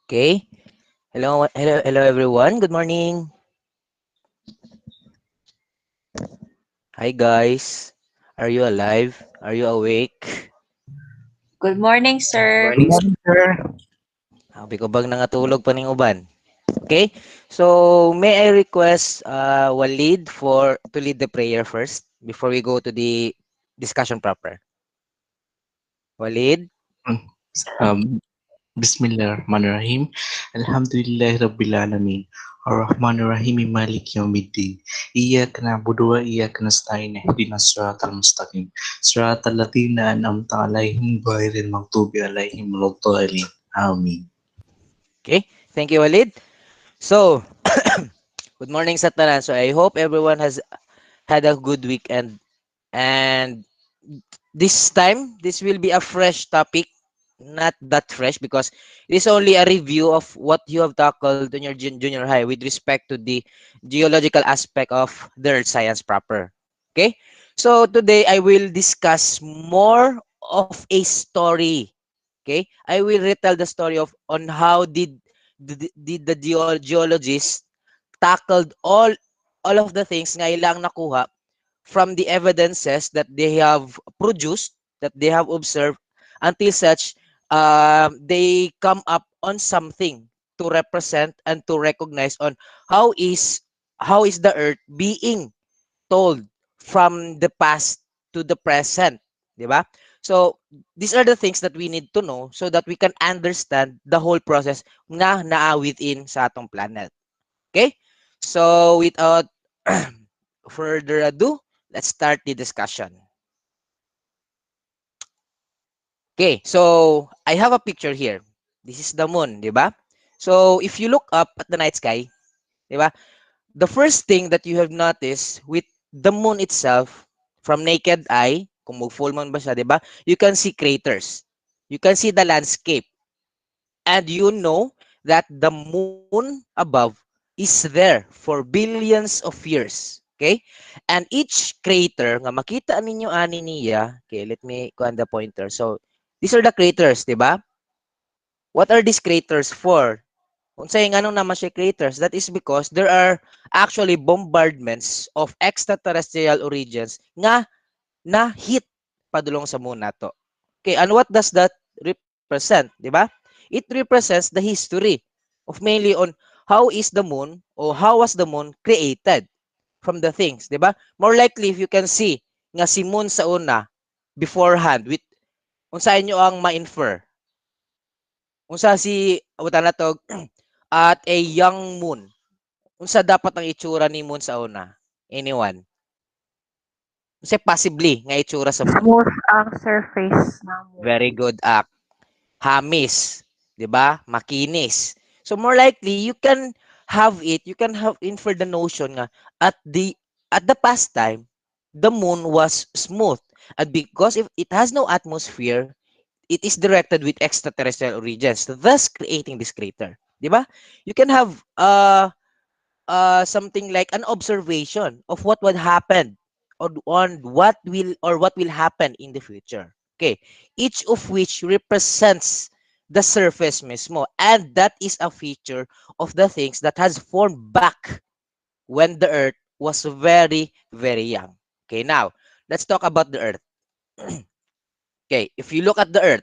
Okay. Hello, everyone. Good morning. Hi, guys. Are you alive? Are you awake? Good morning, sir. Morning, sir. Habi ko bang nangatulog pa ning uban? Okay. So, may I request Walid to lead the prayer first before we go to the discussion proper. Walid. Um, Bismillahirrahmanirrahim. Alhamdulillahi Rabbil Alamin. Ar-Rahmanir-Rahim Malik Yawmiddin. Iyyaka na'budu wa iyyaka nasta'in. Ihdinas siratal mustaqim. Siratal ladzina an'amta 'alaihim ghairil maghdubi 'alaihim waladdallin. Amin. Okay. Thank you, Walid. So, good morning sa tanan. So, I hope everyone has had a good weekend. And this time, this will be a fresh topic, not that fresh because it is only a review of what you have tackled in your junior high with respect to the geological aspect of the earth science proper. Okay? So today I will discuss more of a story. Okay? I will retell the story of on how did the geologists tackled all of the things nga ilang nakuha from the evidences that they have produced, that they have observed, until such they come up on something to represent and to recognize on how is how is the earth being told from the past to the present, di ba? So these are the things that we need to know so that we can understand the whole process na naa within sa atong planet. Okay? So without further ado, let's start the discussion. Okay, so I have a picture here. This is the moon, di ba? So if you look up at the night sky, di ba? The first thing that you have noticed with the moon itself from naked eye, kung mag-full moon ba siya, di ba? You can see craters. You can see the landscape. And you know that the moon above is there for billions of years. Okay? And each crater, nga makita ninyo ani niya, okay, let me go on the pointer. So, these are the craters, di ba? What are these craters for? Kung sa'yo nga naman siya craters, that is because there are actually bombardments of extraterrestrial origins nga na hit padulong sa moon nato. Okay, and what does that represent, di ba? It represents the history of mainly on how is the moon or how was the moon created from the things, di ba? More likely if you can see nga si moon sa una beforehand with unsa inyo ang ma-infer. Unsa si uta na to at a young moon. Unsa dapat ang itsura ni moon sa una? Anyone? Unsa possibly nga itsura sa moon? Smooth ang surface ng moon. Very good act. Hamis, 'di ba? Makinis. So more likely you can have infer the notion nga at the past time the moon was smooth, and because if it has no atmosphere, it is directed with extraterrestrial origins, thus creating this crater, 'di ba? You can have something like an observation of what would happen on what will happen in the future. Okay, each of which represents the surface mismo, and that is a feature of the things that has formed back when the earth was very very young. Okay, now let's talk about the earth. Okay, if you look at the earth,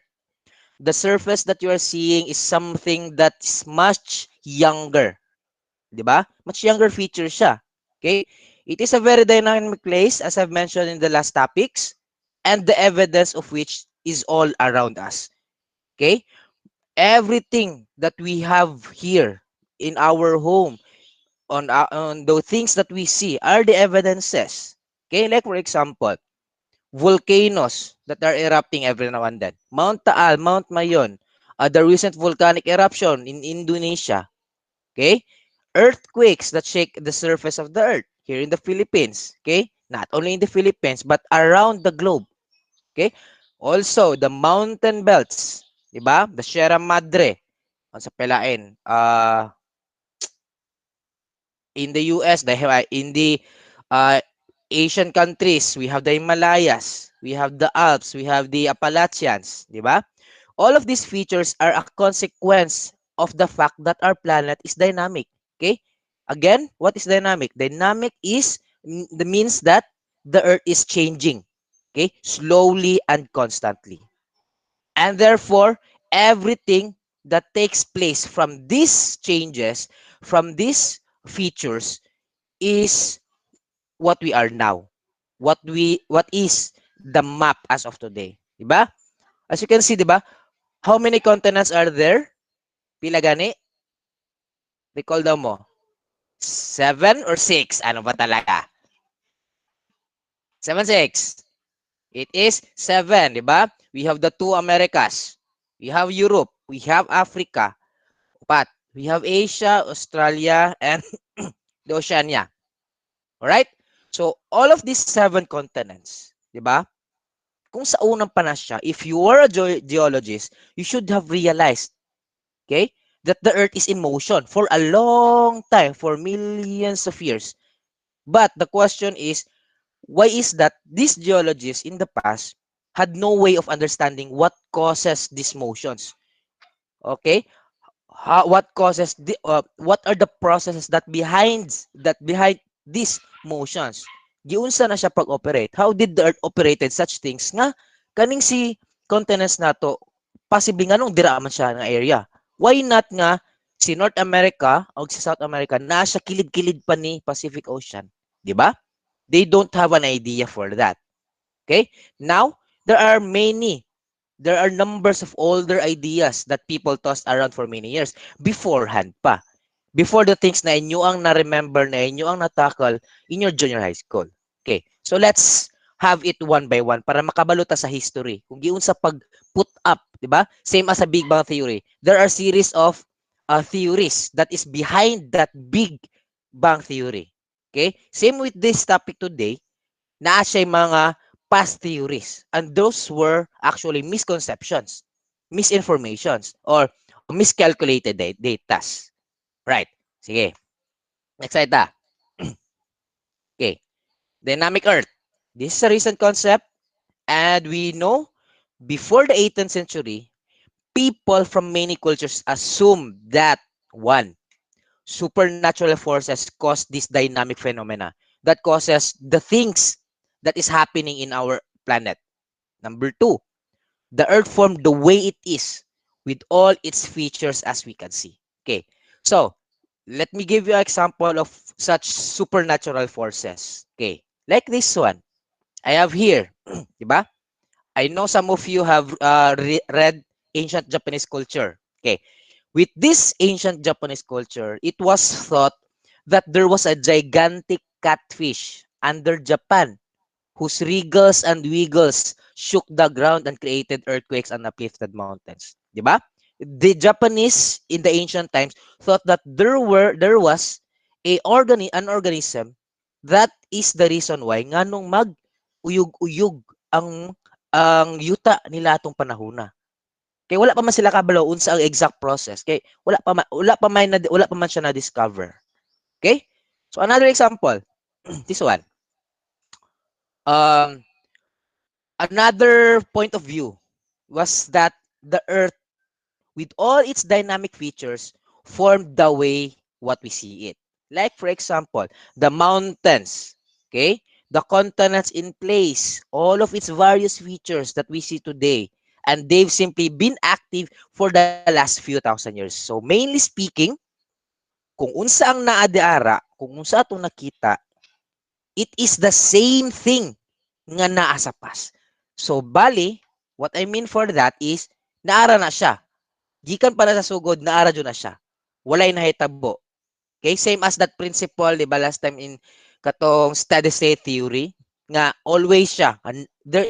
the surface that you are seeing is something that's much younger, 'di ba? Much younger feature siya. Okay? It is a very dynamic place as I've mentioned in the last topics, and the evidence of which is all around us. Okay? Everything that we have here in our home on the things that we see are the evidences. Okay? Like for example, volcanoes that are erupting every now and then. Mount Taal, Mount Mayon, the recent volcanic eruption in Indonesia. Okay? Earthquakes that shake the surface of the earth here in the Philippines. Okay? Not only in the Philippines, but around the globe. Okay? Also, the mountain belts. Diba? The Sierra Madre. Sa Pelain. In the US, in the uh, Asian countries, we have the Himalayas, we have the Alps, we have the Appalachians. Diba? All of these features are a consequence of the fact that our planet is dynamic. Okay? Again, what is dynamic? Dynamic is the means that the earth is changing. Okay? Slowly and constantly. And therefore, everything that takes place from these changes, from these features, is what we are now. What is the map as of today. Diba? As you can see, diba? How many continents are there? Pila gani? Recall daw mo. 7 or 6? Ano ba talaga? 7, 6. It is 7, di ba? We have the two Americas. We have Europe. We have Africa. But we have Asia, Australia, and the Oceania. Alright? So, all of these 7 continents, di ba? Kung sa unang panasya, if you are a geologist, you should have realized, okay, that the Earth is in motion for a long time, for millions of years. But the question is, why is that these geologists in the past had no way of understanding what causes these motions? Okay, what are the processes that behind these motions? Giunsa na siya pag-operate? How did the Earth operated such things nga kaning si continents nato possibly nga nung dira man siya nga area? Why not nga si North America o si South America na siya kilid-kilid pa ni Pacific Ocean, di ba? They don't have an idea for that. Okay? Now, there are numbers of older ideas that people tossed around for many years beforehand pa. Before the things na inyo ang na-remember, na inyo ang natakal in your junior high school. Okay. So let's have it one by one para makabaluta sa history. Kung giun sa pag-put up, di ba? Same as a Big Bang Theory. There are series of theories that is behind that Big Bang Theory. Okay? Same with this topic today, naa siya mga past theories. And those were actually misconceptions, misinformations, or miscalculated data. Right. Sige. Next slide ta. Okay. Dynamic Earth. This is a recent concept. And we know before the 18th century, people from many cultures assumed that one, supernatural forces cause this dynamic phenomena that causes the things that is happening in our planet. Number two, the earth formed the way it is with all its features as we can see. Okay. So, let me give you an example of such supernatural forces. Okay. Like this one. I have here, diba? I know some of you have read ancient Japanese culture. Okay. With this ancient Japanese culture, it was thought that there was a gigantic catfish under Japan whose wriggles and wiggles shook the ground and created earthquakes and uplifted mountains. Diba? The Japanese in the ancient times thought that there was an organism that is the reason why nganong mag-uyog-uyog ang yuta nila atong panahona. Kay wala pa man sila kabalo unsa ang exact process. Kay wala pa man siya na discover. Okay? So another example, this one. Another point of view was that the earth with all its dynamic features formed the way what we see it. Like for example, the mountains, okay? The continents in place, all of its various features that we see today, and they've simply been active for the last few thousand years. So mainly speaking, kung unsa ang naadiara, kung unsa atong nakita, it is the same thing nga naa sa past. So bali, what I mean for that is naara na siya. Gikan pala sa sugod, naara jud na siya. Walay nahitabo. Okay, same as that principle, di ba, last time in katong steady state theory, nga always siya. And there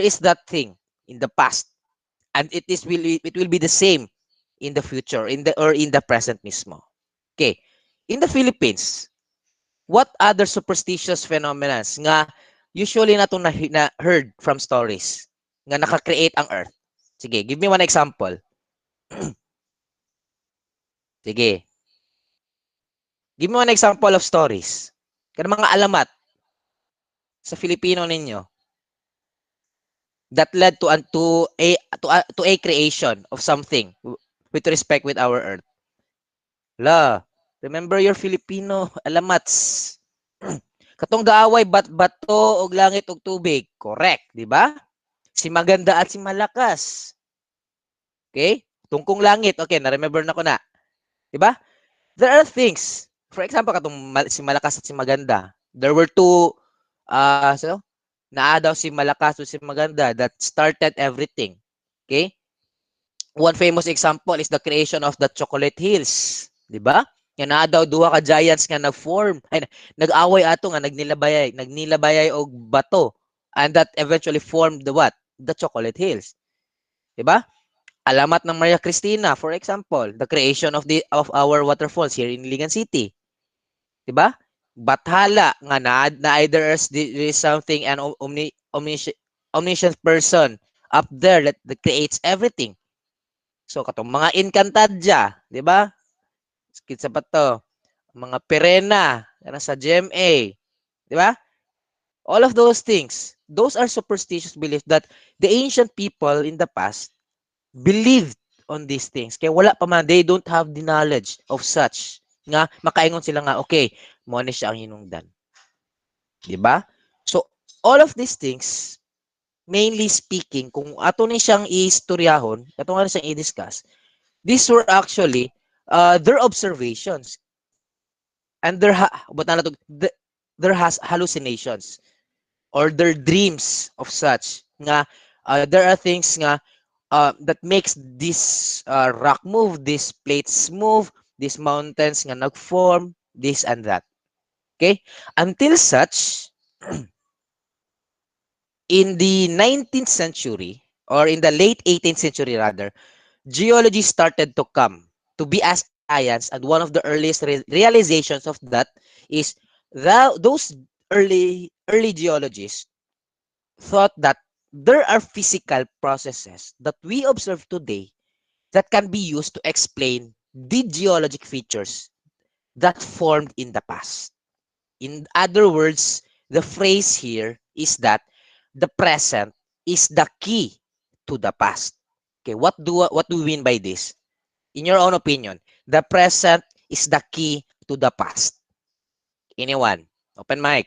is that thing in the past. And it will be the same in the future, in the present mismo. Okay. In the Philippines, what other superstitious phenomena nga usually nato na heard from stories nga naka-create ang earth? Sige, give me one example. Sige. Give me one example of stories. Kanang mga alamat sa Filipino ninyo that led to a creation of something. with respect with our Earth. La, remember your Filipino alamats. Katong gaaway bato og langit og tubig. Correct, di ba? Si maganda at si malakas. Okay? Tungkong langit. Okay, na-remember na ko na. Di ba? There are things. For example, katong si malakas at si maganda. There were two naa daw si malakas at si maganda that started everything. Okay? One famous example is the creation of the Chocolate Hills. Di ba? Nga naa daw duha ka giants nga nag-form. Ay, nag-away ato nga nagnilabayay og bato. And that eventually formed the what? The Chocolate Hills. Di ba? Alamat ng Maria Cristina, for example, the creation of our waterfalls here in Iligan City. 'Di ba? Bathala nga na either there is something an omniscient person up there that creates everything. So katong mga Encantadja, 'di ba? Sa pa to, mga Perena, kana sa GMA, 'di ba? All of those things, those are superstitious beliefs that the ancient people in the past believed on these things. Kaya wala pa man, they don't have the knowledge of such. Nga, makaingon sila nga, okay, mo ni siya ang hinungdan. Diba? So, all of these things, mainly speaking, kung ato ni siyang i-istoryahon, ato nga siyang i-discuss, these were actually their observations. And their hallucinations or their dreams of such. Nga, there are things nga that makes this rock move, these plates move, these mountains nga nag-form, this and that. Okay? Until such, in the 19th century, or in the late 18th century rather, geology started to come to be as science, and one of the earliest realizations of that is that those early geologists thought that there are physical processes that we observe today that can be used to explain the geologic features that formed in the past. In other words, the phrase here is that the present is the key to the past. Okay, what do we mean by this? In your own opinion, the present is the key to the past. Anyone? Open mic.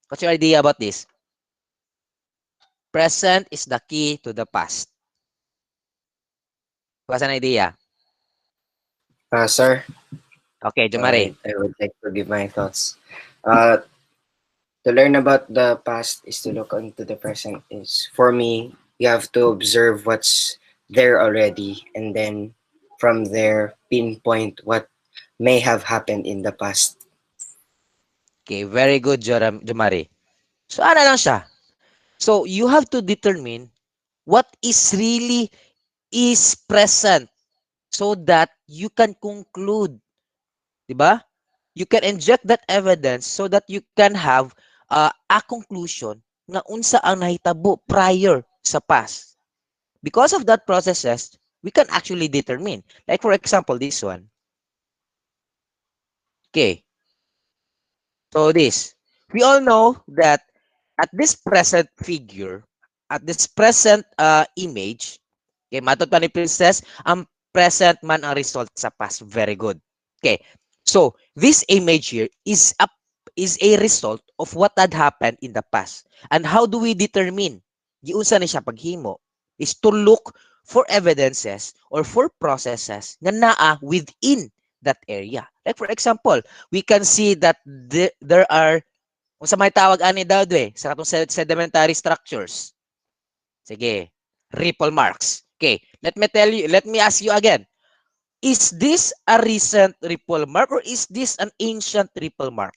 What's your idea about this? Present is the key to the past. What's an idea? Sir, Okay, Jumari. I would like to give my thoughts. To learn about the past is to look into the present. Is for me, you have to observe what's there already, and then from there pinpoint what may have happened in the past. Okay, very good, Jumari. So, ano lang siya? So, you have to determine what is really is present so that you can conclude, di ba? You can inject that evidence so that you can have a conclusion nga unsa ang nahitabo prior sa past. Because of that processes, we can actually determine. Like for example, this one. Okay. So this, we all know that at this present figure, at this present image, okay, matot pa ni Princess, ang present man ang result sa past. Very good. Okay. So, this image here is a result of what had happened in the past. And how do we determine? Giunsa ni siya paghimo is to look for evidences or for processes nga naa within that area. Like for example, we can see that there are kung sa may tawag ani daw sa katong sedimentary structures. Sige, ripple marks. Okay, let me ask you again. Is this a recent ripple mark or is this an ancient ripple mark?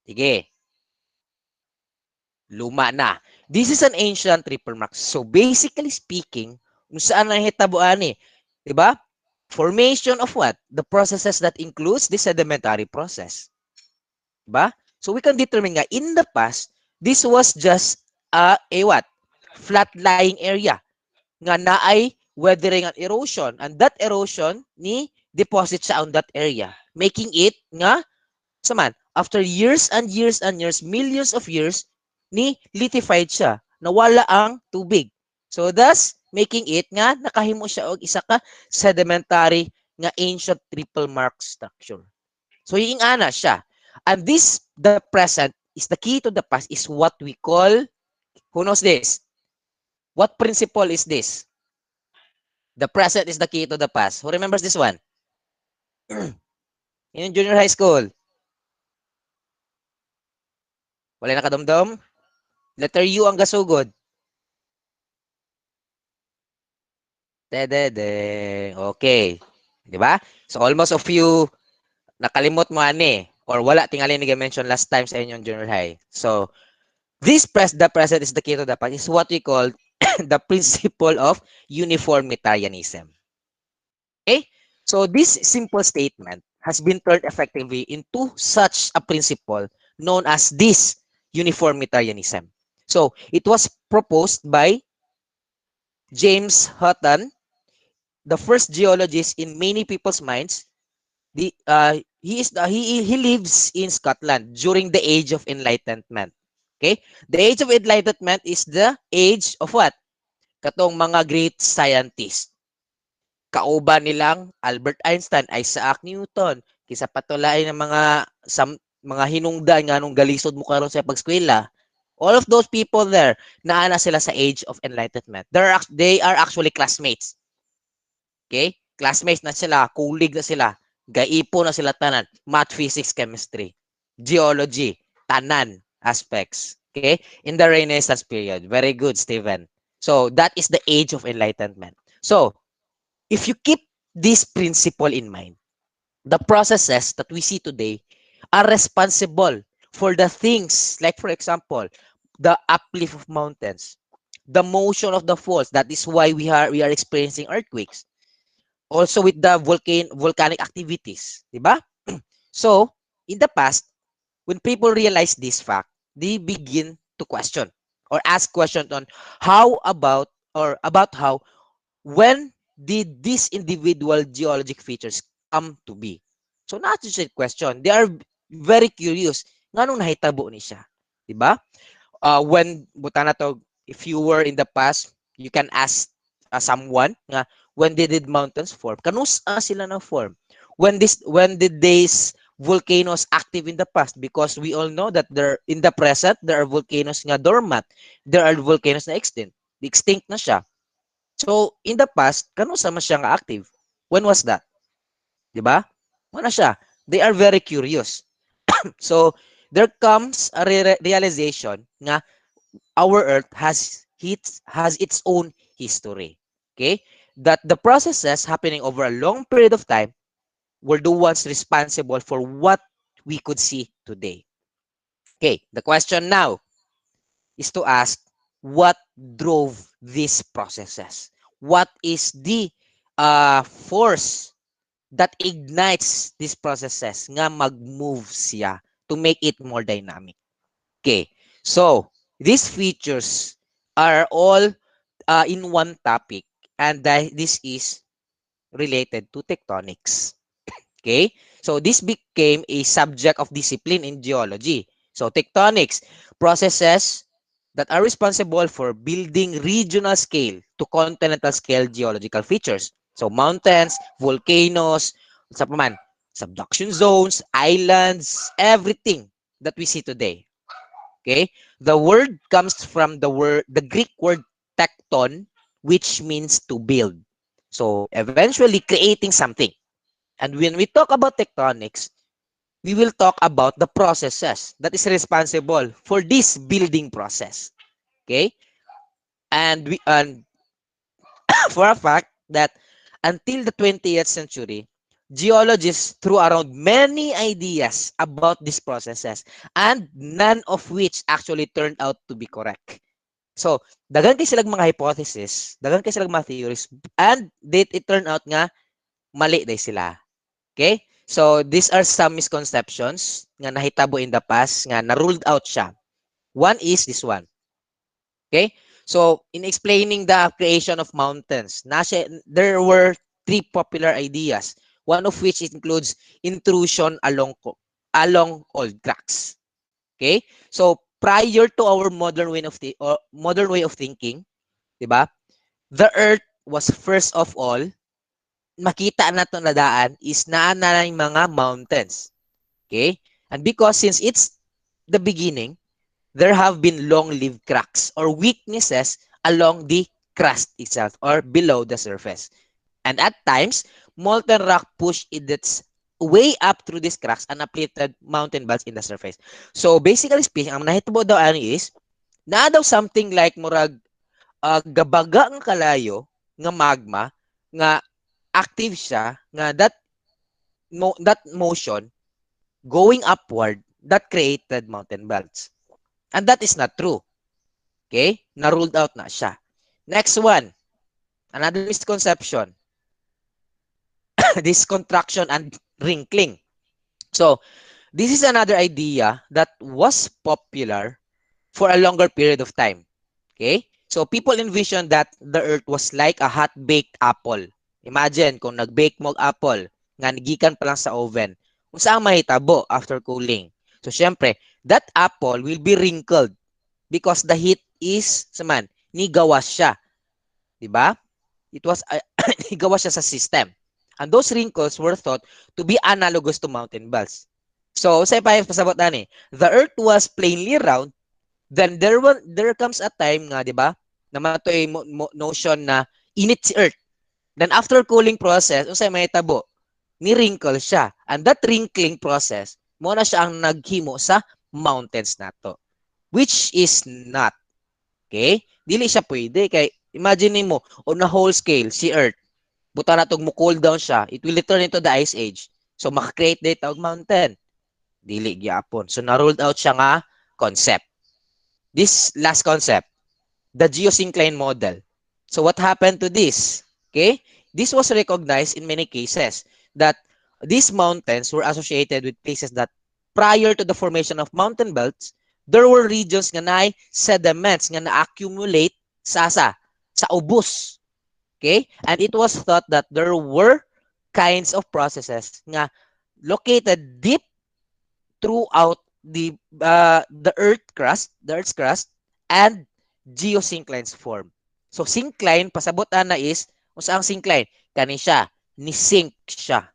Sige. Luma na. This is an ancient ripple mark. So basically speaking, kung saan nahitabo ani, 'di ba? Formation of what? The processes that includes the sedimentary process. 'Di ba? So we can determine nga in the past, this was just a what? Flat lying area nga naay weathering and erosion, and that erosion ni deposit siya on that area, making it nga saman after years and years and years, millions of years ni litified siya, nawala ang tubig. So thus making it nga nakahimo siya og isa ka sedimentary nga ancient triple mark structure. So yung ana siya. And this, the present, is the key to the past, is what we call, who knows this? What principle is this? The present is the key to the past. Who remembers this one? In junior high school. Wala nakadumdum? Letter U ang gasugod. Dedede. Okay. Di ba? So almost of you nakalimot mo ani or wala tingali ni mention last time sa inyong junior high. So the present is the key to the past is what we call the principle of uniformitarianism. Okay? So this simple statement has been turned effectively into such a principle known as this uniformitarianism. So it was proposed by James Hutton, the first geologist in many people's minds. He lives in Scotland during the Age of Enlightenment. Okay? The Age of Enlightenment is the age of what? Katong mga great scientists. Kauban nilang Albert Einstein, Isaac Newton, kisa patulay ng mga hinungdan nga nung galisod mo karon sa pagskwela. All of those people there, naana sila sa Age of Enlightenment. They are actually classmates. Okay? Classmates na sila, colleague na sila, gaipo na sila tanan, math, physics, chemistry, geology, tanan aspects. Okay? In the Renaissance period. Very good, Stephen. So, that is the Age of Enlightenment. So, if you keep this principle in mind, the processes that we see today are responsible for the things, like for example, the uplift of mountains, the motion of the faults. That is why we are experiencing earthquakes. Also with the volcanic activities, diba? So, in the past, when people realize this fact, they begin to question or ask questions on how about how when did these individual geologic features come to be? So, not just a question. They are very curious. Nganong nahitabo ni siya? Diba? When, buta na to, if you were in the past, you can ask someone nga, when did mountains form? Kanusa sila na form? When did these volcanoes active in the past? Because we all know that in the present, there are volcanoes nga dormant. There are volcanoes na extinct na siya. So, in the past, kanusa man siya nga active? When was that? Diba? Wala siya. They are very curious. So, there comes a realization nga our Earth has its own history. Okay? That the processes happening over a long period of time were the ones responsible for what we could see today. Okay, the question now is to ask, what drove these processes? What is the force that ignites these processes nga mag-move siya to make it more dynamic? Okay, so these features are all in one topic, and this is related to tectonics. Okay, so this became a subject of discipline in geology. So tectonics, processes that are responsible for building regional scale to continental scale geological features. So mountains, volcanoes, subduction zones, islands, everything that we see today. Okay, the word comes from the Greek word tecton, which means to build. So eventually creating something. And when we talk about tectonics, we will talk about the processes that is responsible for this building process. Okay? And for a fact that until the 20th century, geologists threw around many ideas about these processes, and none of which actually turned out to be correct. So, dagan kay silang mga hypothesis, dagan kay silang mga theories, and it turned out nga mali day sila. Okay? So, these are some misconceptions nga nahitabo in the past nga na-ruled out siya. One is this one. Okay? So, in explaining the creation of mountains, there were three popular ideas, one of which includes intrusion along old cracks. Okay? So, prior to our modern way of thinking, diba? the Earth was first of all, makita na to na daan is naa na yung mga mountains. Okay? And because since it's the beginning, there have been long-lived cracks or weaknesses along the crust itself or below the surface. And at times, molten rock pushed its way up through these cracks and uplifted mountain belts in the surface. So basically speaking, ang nahitabo daw ano is, na daw something like murag gabaga ng kalayo nga magma nga active siya nga that motion going upward that created mountain belts. And that is not true. Okay? Na-ruled out na siya. Next one. Another misconception. This contraction and wrinkling. So, this is another idea that was popular for a longer period of time. Okay? So, people envision that the earth was like a hot-baked apple. Imagine kung nag-bake mo apple, nga nagikan pa lang sa oven, kung saan mahitabo after cooling. So, syempre, that apple will be wrinkled because the heat is, saman, nigawas siya. Diba? It was, nigawas siya sa system. And those wrinkles were thought to be analogous to mountain belts. So, sa pasabot na ni, the earth was plainly round, then there comes a time nga, di ba, na matoy notion na init si earth. Then after cooling process, unsay mahitabo, ni wrinkle siya. And that wrinkling process, mo na siya ang naghimo sa mountains nato. Which is not. Okay? Dili siya pwede. Kay, imagine mo, on a whole scale, si earth, buta na itong mo-cool down siya, it will return into the ice age. So, makakreate na itong mountain. Dili gyapon. So, na-ruled out siya nga concept. This last concept, the geosyncline model. So, what happened to this? Okay? This was recognized in many cases that these mountains were associated with places that prior to the formation of mountain belts, there were regions nga na sediments nga na-accumulate sa ubos. Okay? And it was thought that there were kinds of processes nga located deep throughout the earth's crust and geosynclines form. So syncline pasabotan na is unsa ang syncline? Kani siya, ni-sink siya.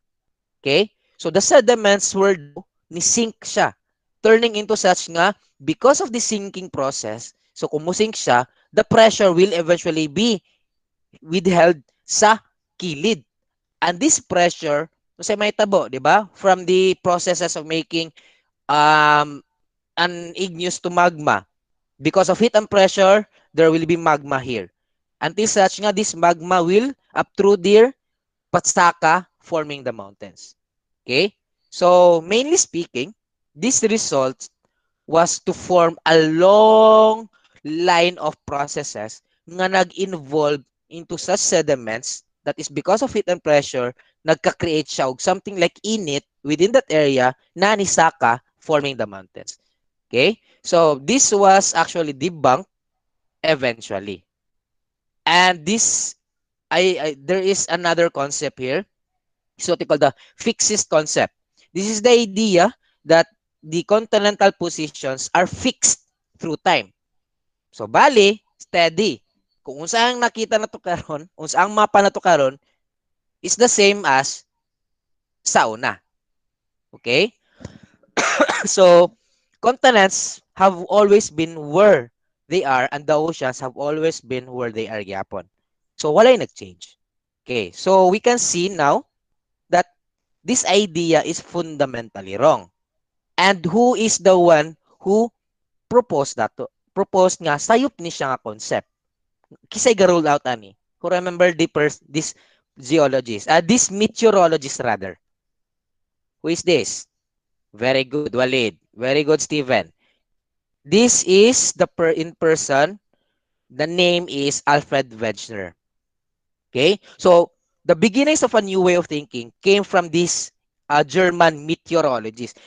Okay? So the sediments were ni-sink siya, turning into such nga because of the sinking process. So kung musink siya, the pressure will eventually be withheld sa kilid. And this pressure, kasi may tabo, di ba? From the processes of making an igneous to magma. Because of heat and pressure, there will be magma here. Until such nga, this magma will up through their patsaka, forming the mountains. Okay? So, mainly speaking, this result was to form a long line of processes nga nag-involve into such sediments that is because of heat and pressure, nagka-create siya og something like init within that area na nisaka forming the mountains. Okay? So, this was actually debunked eventually. And this, there is another concept here. It's what we call the fixist concept. This is the idea that the continental positions are fixed through time. So, bali, steady. Kung unsa ang nakita na to karon, unsa ang mapa na to karon is the same as sa una. Okay? So, continents have always been where they are and the oceans have always been where they are gyapon. So, walay nag-change. Okay, so we can see now that this idea is fundamentally wrong. And who is the one who proposed that? Proposed nga, sayop ni siya nga concept. Kisay ga-roll out ani. Who remember this geologist? This meteorologist rather. Who is this? Very good, Walid. Very good, Steven. This is the in person. The name is Alfred Wegener. Okay? So, the beginnings of a new way of thinking came from this German meteorologist.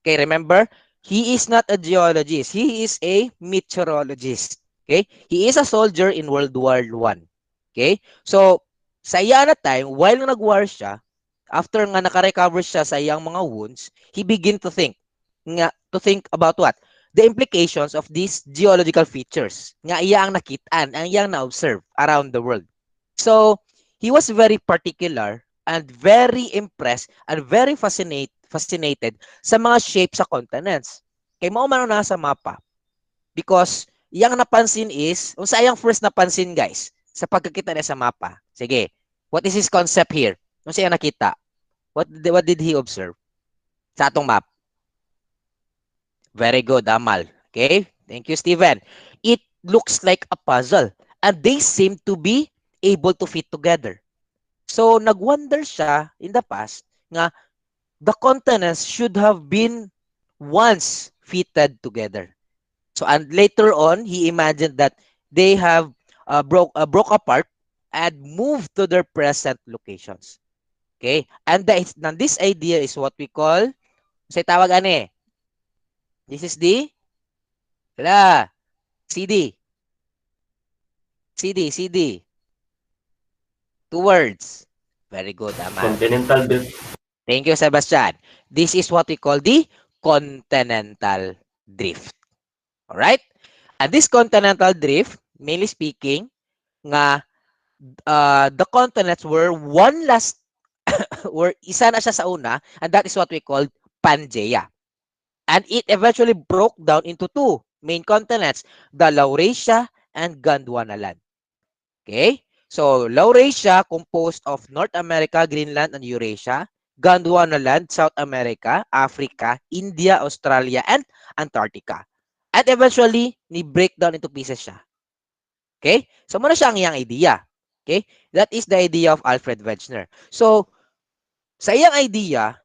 Okay, remember? He is not a geologist. He is a meteorologist. Okay? He is a soldier in World War I. Okay? So, sa iya na time, while nag-war siya, after nga naka-recover siya sa iyang mga wounds, he begin to think about what? The implications of these geological features nga iya ang nakitaan, ang iyang na-observe around the world. So, he was very particular and very impressed and very fascinated sa mga shape sa continents. Kay mao man na sa mapa. Because yang napansin is, unsa yang first napansin guys sa pagkakita niya sa mapa. Sige. What is his concept here? Unsa yang nakita? What did he observe sa atong map? Very good, Amal. Okay? Thank you, Steven. It looks like a puzzle and they seem to be able to fit together. So, nagwonder siya in the past nga the continents should have been once fitted together. So, and later on, he imagined that they have broke apart and moved to their present locations. Okay? And this idea is what we call, say tawag ani. This is the CD. CD. 2 words. Very good, Amal. Continental drift. Thank you, Sebastian. This is what we call the continental drift. Alright? And this continental drift, mainly speaking, nga the continents were one last, were isa na siya sa una, and that is what we call Pangaea. And it eventually broke down into two main continents, the Laurasia and Gondwanaland. Okay? So, Laurasia composed of North America, Greenland, and Eurasia. Gondwanaland, South America, Africa, India, Australia, and Antarctica. At eventually, ni-break down into pieces siya. Okay? So, muna siya ang iyang idea. Okay? That is the idea of Alfred Wegener. So, sa iyang idea,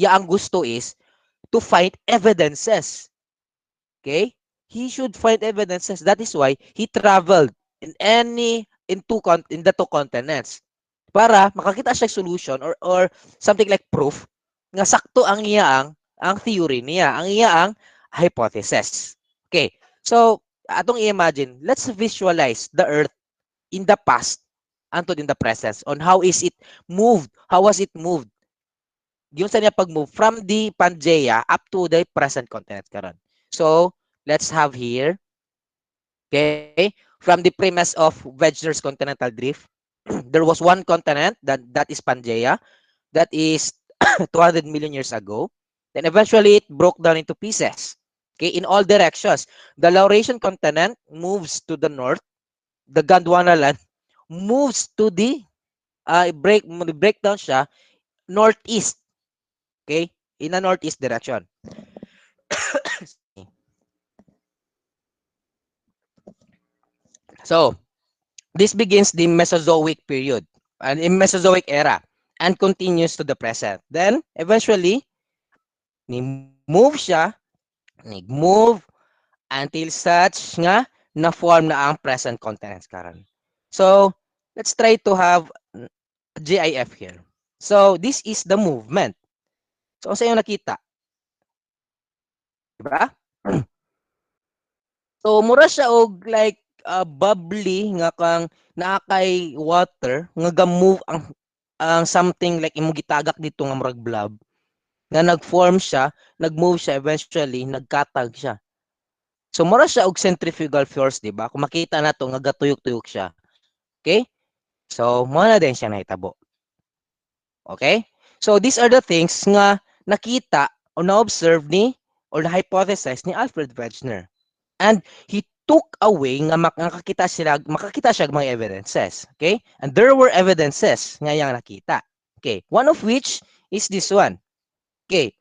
ang gusto is to find evidences. Okay? He should find evidences. That is why he traveled in the two continents para makakita siya solution or something like proof nga sakto ang ang theory niya, ang ang hypothesis. Okay. So, atong i-imagine, let's visualize the earth in the past until in the present on how is it moved, how was it moved. Yung sa niya pag-move from the Pangaea up to the present continent karon. So, let's have here, okay, from the premise of Wegener's continental drift, there was one continent that is Pangaea, that is 200 million years ago. Then eventually it broke down into pieces. Okay, in all directions. The Laurasian continent moves to the north. The Gondwanaland moves to the breakdown siya northeast. Okay, in a northeast direction. So, this begins the Mesozoic period and in Mesozoic era and continues to the present. Then, eventually, ni-move siya, ni-move until such nga na-form na ang present continents karon. So, let's try to have GIF here. So, this is the movement. So, sa iyo nakita. Diba? So, mura siya og like bubbly nga kang naakay water nga ga-move ang something like imong gitagak dito nga murag blob nga nag-form siya, nag-move siya, eventually nagkatag siya. So mura siya og centrifugal force, di ba? Kung makita nato nga gatuyok-tuyok siya. Okay? So mo na din siya nahitabo. Okay? So these are the things nga nakita o na-observe ni or na-hypothesize ni Alfred Wegener. And he took away nga makakita siya mga evidences. Okay? And there were evidences nga yang nakita. Okay? One of which is this one. Okay?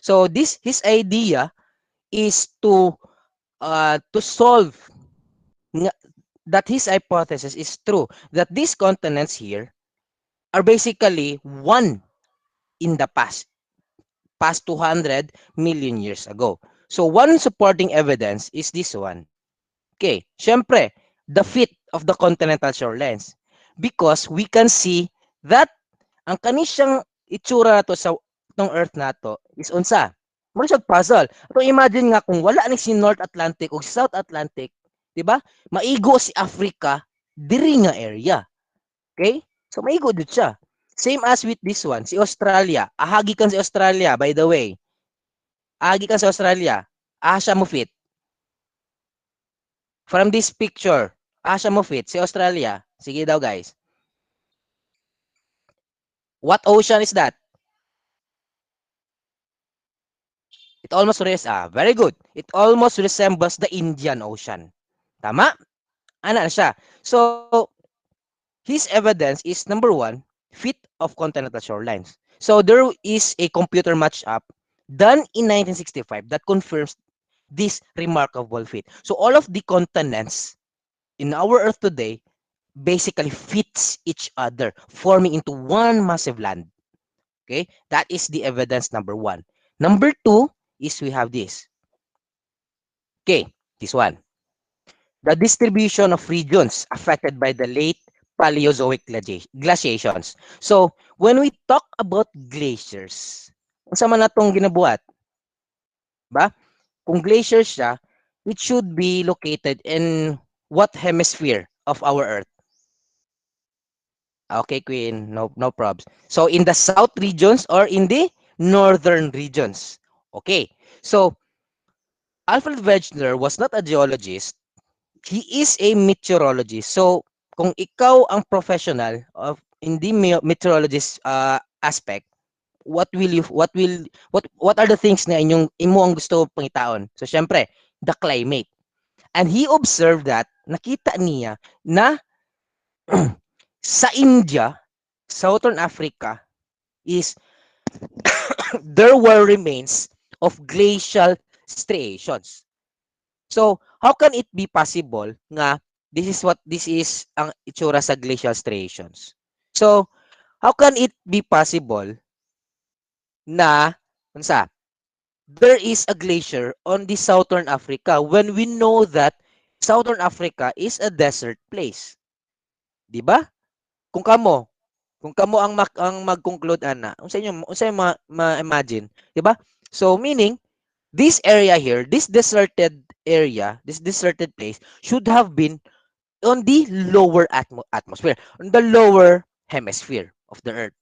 So his idea is to solve that his hypothesis is true, that these continents here are basically one in the past 200 million years ago. So one supporting evidence is this one. Okay, syempre, the fit of the continental shorelines. Because we can see that ang kanisyang itsura nato sa itong earth nato is unsa. Muna siya puzzle. Pero imagine nga kung wala ni si North Atlantic o si South Atlantic, di ba? Maigo si Africa diri nga area. Okay? So maigo dito siya. Same as with this one, si Australia. Ahagi kan si Australia, by the way. Ahagi kan si Australia. Siya mo fit. From this picture, siya mo fit si Australia. Sige daw guys. What ocean is that? It almost very good. It almost resembles the Indian Ocean. Tama? Ano na siya? So, his evidence is number one, feet of continental shorelines. So, there is a computer match-up done in 1965 that confirms this remarkable feat. So, all of the continents in our Earth today basically fits each other, forming into one massive land. Okay? That is the evidence number one. Number two is we have this. Okay, this one. The distribution of regions affected by the late Paleozoic glaciations. So, when we talk about glaciers, unsa man natong ginabuhat, ba? Kung glacier siya, it should be located in what hemisphere of our Earth? Okay, Queen, no probs. So, in the south regions or in the northern regions. Okay. So, Alfred Wegener was not a geologist. He is a meteorologist. So, kung ikaw ang professional of in the meteorologist aspect, what are the things na imo ang gusto pangitaon? So, syempre, the climate. And he observed that nakita niya na sa India, Southern Africa is there were remains of glacial striations. So, how can it be possible nga this is ang itsura sa glacial striations? So, how can it be possible na unsa there is a glacier on the Southern Africa when we know that Southern Africa is a desert place? 'Di ba? Kung kamo kung kamo ang mag-conclude ana, unsa ma-imagine, 'di ba? So meaning this area here, this deserted area, this deserted place should have been on the lower atmosphere, on the lower hemisphere of the Earth.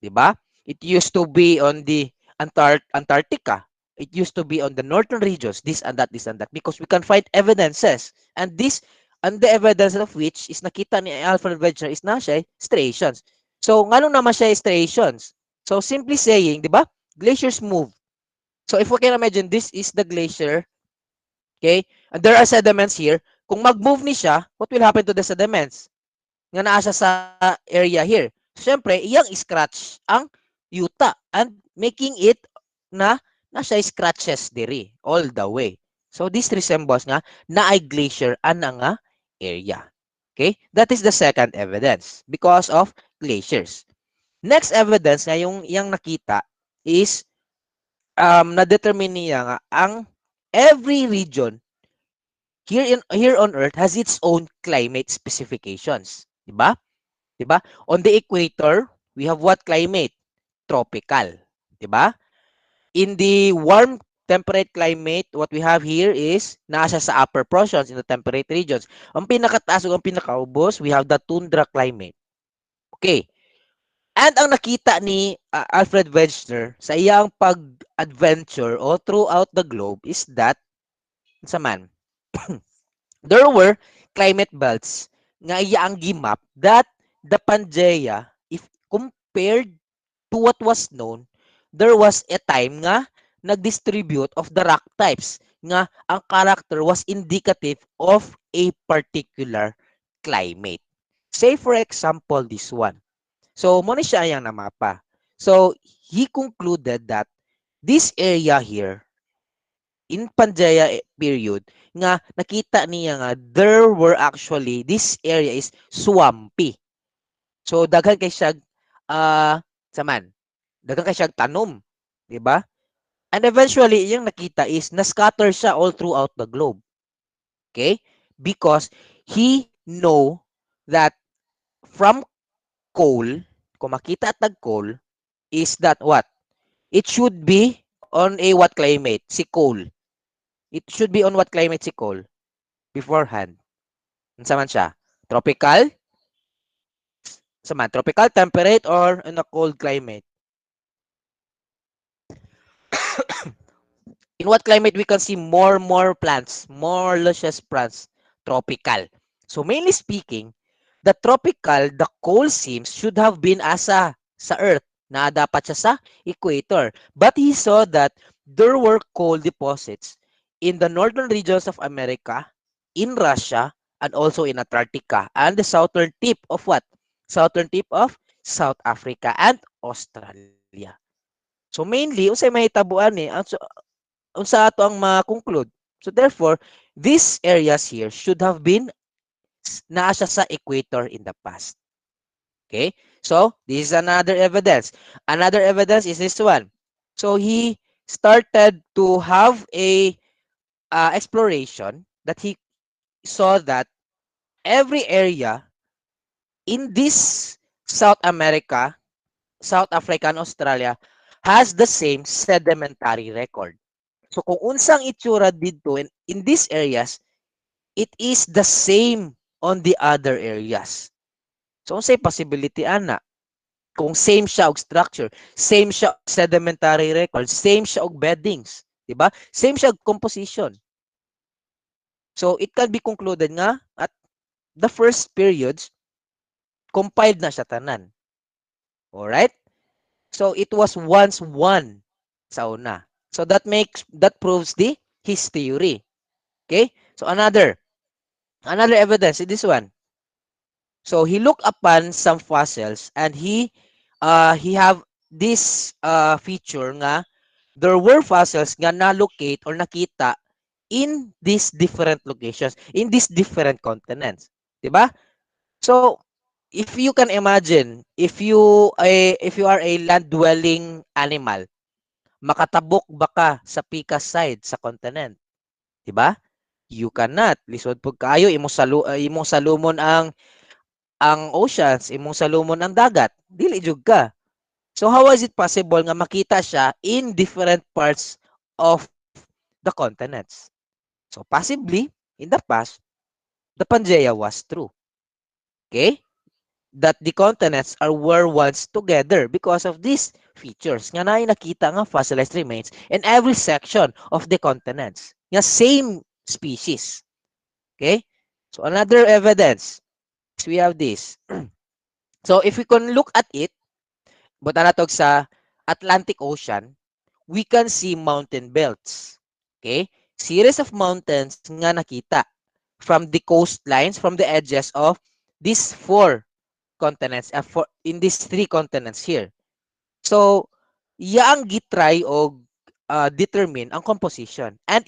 'Di ba? It used to be on the Antarctica. It used to be on the northern regions, this and that, because we can find evidences. And the evidence of which is nakita ni Alfred Wegener is na siya striations. So, ngano naman siya striations? So, simply saying, di ba? Glaciers move. So, if we can imagine, this is the glacier. Okay? And there are sediments here. Kung mag-move ni siya, what will happen to the sediments? Nga naa siya sa area here. So, syempre, iyang scratch ang yuta and making it na siya scratches diri all the way. So, this resembles nga na ay glacier ana nga area. Okay? That is the second evidence because of glaciers. Next evidence nga yung nakita is na-determine niya nga ang every region here on Earth has its own climate specifications. Diba? Diba? On the equator, we have what climate? Tropical. Diba? In the warm temperate climate, what we have here is nasa sa upper portions in the temperate regions. Ang pinakataas o ang pinakaubos, we have the tundra climate. Okay. And ang nakita ni Alfred Wegener sa iyang pag-adventure o throughout the globe is that sa man there were climate belts nga iya ang gimap that the Pangaea, if compared to what was known, there was a time nga nag-distribute of the rock types nga ang character was indicative of a particular climate. Say for example this one. So mo ni siya yang namapa. So he concluded that this area here in Pangaea period nga nakita niya nga there were actually this area is swampy. So daghan kay siya saman. Daghan kay siya tanom, di ba? And eventually yung nakita is na-scatter siya all throughout the globe. Okay? Because he know that from coal, kung makita at coal, is that what? It should be on a what climate? Si coal. It should be on what climate si coal? Beforehand. Unsa man siya? Tropical? Saman, tropical, temperate, or in a cold climate? In what climate we can see more plants, more luscious plants? Tropical. So mainly speaking, the tropical, the coal seams should have been as a sa Earth. Na dapat siya sa equator. But he saw that there were coal deposits in the northern regions of America, in Russia, and also in Antarctica, and the southern tip of what? Southern tip of South Africa and Australia. So mainly, unsay mahitabuan ni, unsa ato ang ma-conclude. So therefore, these areas here should have been naa siya sa equator in the past. Okay? So, this is another evidence. Another evidence is this one. So, he started to have a exploration that he saw that every area in this South America, South Africa, and Australia has the same sedimentary record. So, kung unsang itsura dito in these areas, it is the same on the other areas. So, unsay possibility ana? Kung same siya og structure, same siya og sedimentary record, same siya og beddings, di ba? Same siya og composition. So it can be concluded nga at the first periods compiled na siya tanan. All right? So it was once one sa una. So that proves his theory. Okay? So another evidence is this one. So he looked upon some fossils and he have this feature nga there were fossils nga na-locate or nakita in these different locations, in these different continents. Diba? So, if you can imagine, if you are a land-dwelling animal, makatabok ba ka sa pika side sa continent? Diba? You cannot. Lisod pag kayo, imong salumon ang oceans, imong salumon ang dagat. Dili jud ka. So how is it possible nga makita siya in different parts of the continents? So possibly, in the past, the Pangea was true. Okay? That the continents were once together because of these features. Nga na nakita nga fossilized remains in every section of the continents. Nga same species. Okay? So another evidence is we have this. So if we can look at it, buta na sa Atlantic Ocean, we can see mountain belts. Okay? Series of mountains nga nakita from the coastlines, from the edges of these four continents, in these three continents here. So, yaang gitry o determine ang composition. And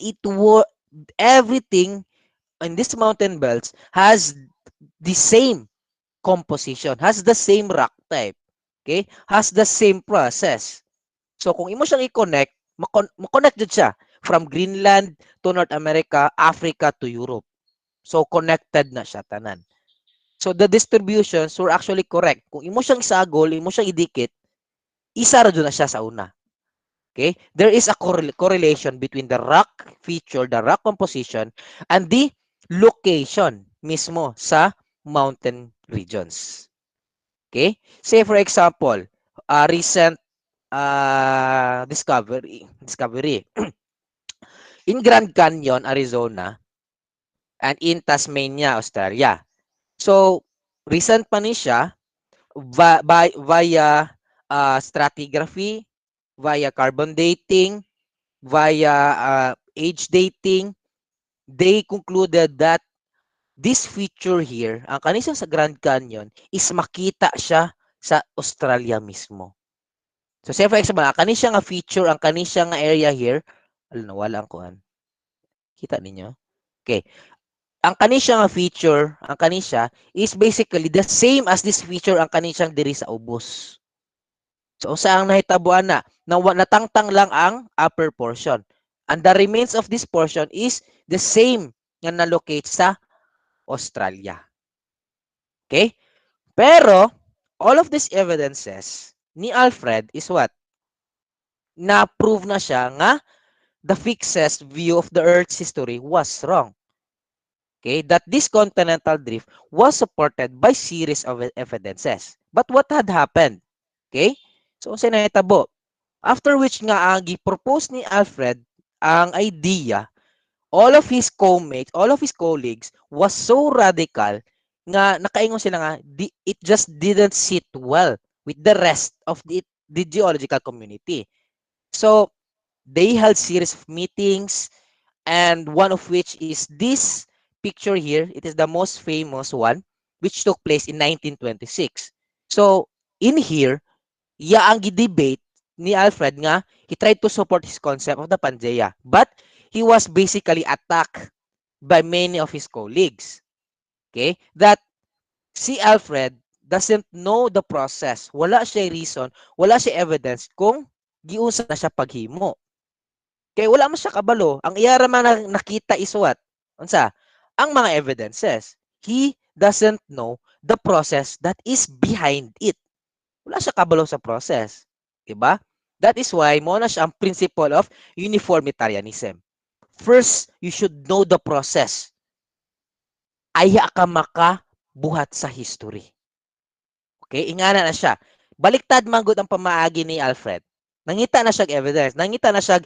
everything in these mountain belts has the same composition, has the same rock type. Okay? Has the same process. So, kung imo siyang i-connect, makonnect jud siya from Greenland to North America, Africa to Europe. So, connected na siya tanan. So, the distributions were actually correct. Kung imo siyang isagol, imo siyang idikit, isa ra jud na siya sa una. Okay? There is a correlation between the rock feature, the rock composition, and the location mismo sa mountain regions. Okay? Say for example, recent discovery in Grand Canyon, Arizona, and in Tasmania, Australia. So, recent pa ni siya via stratigraphy, via carbon dating, via age dating, they concluded that this feature here, ang kanisang sa Grand Canyon, is makita siya sa Australia mismo. So, say for example, ang kanisang nga feature, ang kanisang nga area here, wala ang kuhan. Kita ninyo? Okay. Ang kanisang nga feature, ang kanisya, is basically the same as this feature ang kanisang diri sa ubos. So, saan nahitabuan na natangtang lang ang upper portion. And the remains of this portion is the same nga na-locate sa Australia. Okay? Pero, all of these evidences ni Alfred is what? Na-prove na siya nga the fixest view of the Earth's history was wrong. Okay? That this continental drift was supported by series of evidences. But what had happened? Okay? So, sa nahitabo. After which nga ang gi-propose ni Alfred ang idea, all of his colleagues was so radical nga nakaingon sila nga it just didn't sit well with the rest of the geological community. So they held series of meetings, and one of which is this picture here. It is the most famous one, which took place in 1926. So in here, ang debate ni Alfred nga he tried to support his concept of the Pangaea, but he was basically attacked by many of his colleagues. Okay? That si Alfred doesn't know the process. Wala siya reason, wala siya evidence kung giunsa na siya paghimo. Kaya wala man siya kabalo. Ang iyara man nakita is what? Unsa? Ang mga evidences. He doesn't know the process that is behind it. Wala siya kabalo sa process. Diba? That is why mo na siya ang principle of uniformitarianism. First, you should know the process. Aya ka makabuhat sa history. Okay? Ingana na siya. Baliktad man gud ang pamaagi ni Alfred. Nangita na siya evidence. Nangita na siya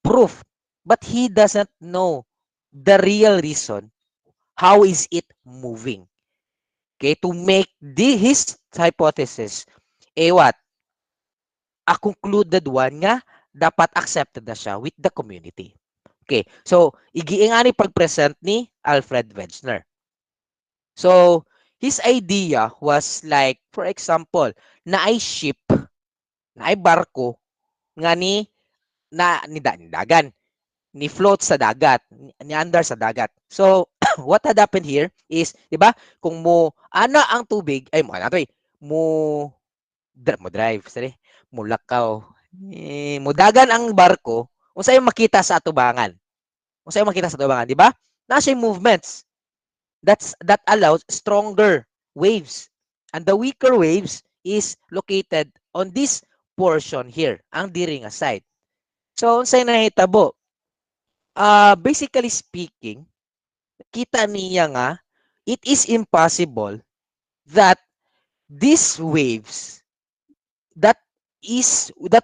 proof. But he doesn't know the real reason. How is it moving? Okay? To make his hypothesis what? A concluded one nga dapat accepted na siya with the community. Okay. So, igiingani pag-present ni Alfred Wegener. So, his idea was like, for example, na ay ship, na ay barko, nga ni dagan, ni float sa dagat, ni andar sa dagat. So, what had happened here is, di ba, kung mo, ana ang tubig, ay mo, ano to mo drive, sorry, mo lakaw, mo dagan ang barko, unsay makita sa atubangan. Unsay makita sa atubangan, di ba? Nasa movements. That allows stronger waves. And the weaker waves is located on this portion here, ang diri nga side. So, unsay nahitabo? Basically speaking, kita niya nga, it is impossible that these waves that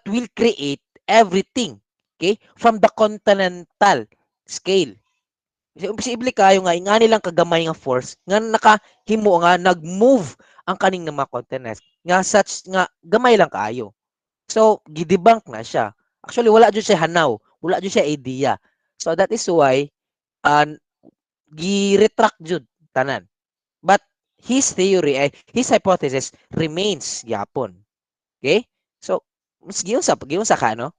will create everything, okay, from the continental scale. Imposible kayo nga ingani lang kagamay nga force nga nakahimo nga nag-move ang kaning mga continents nga such nga gamay lang kaayo. So gidebunk na siya. Actually wala jud siya hanaw, wala jud siya idea. So that is why gi-retract jud tanan. But his theory, his hypothesis remains yapon. Okay? So giunsa ka no?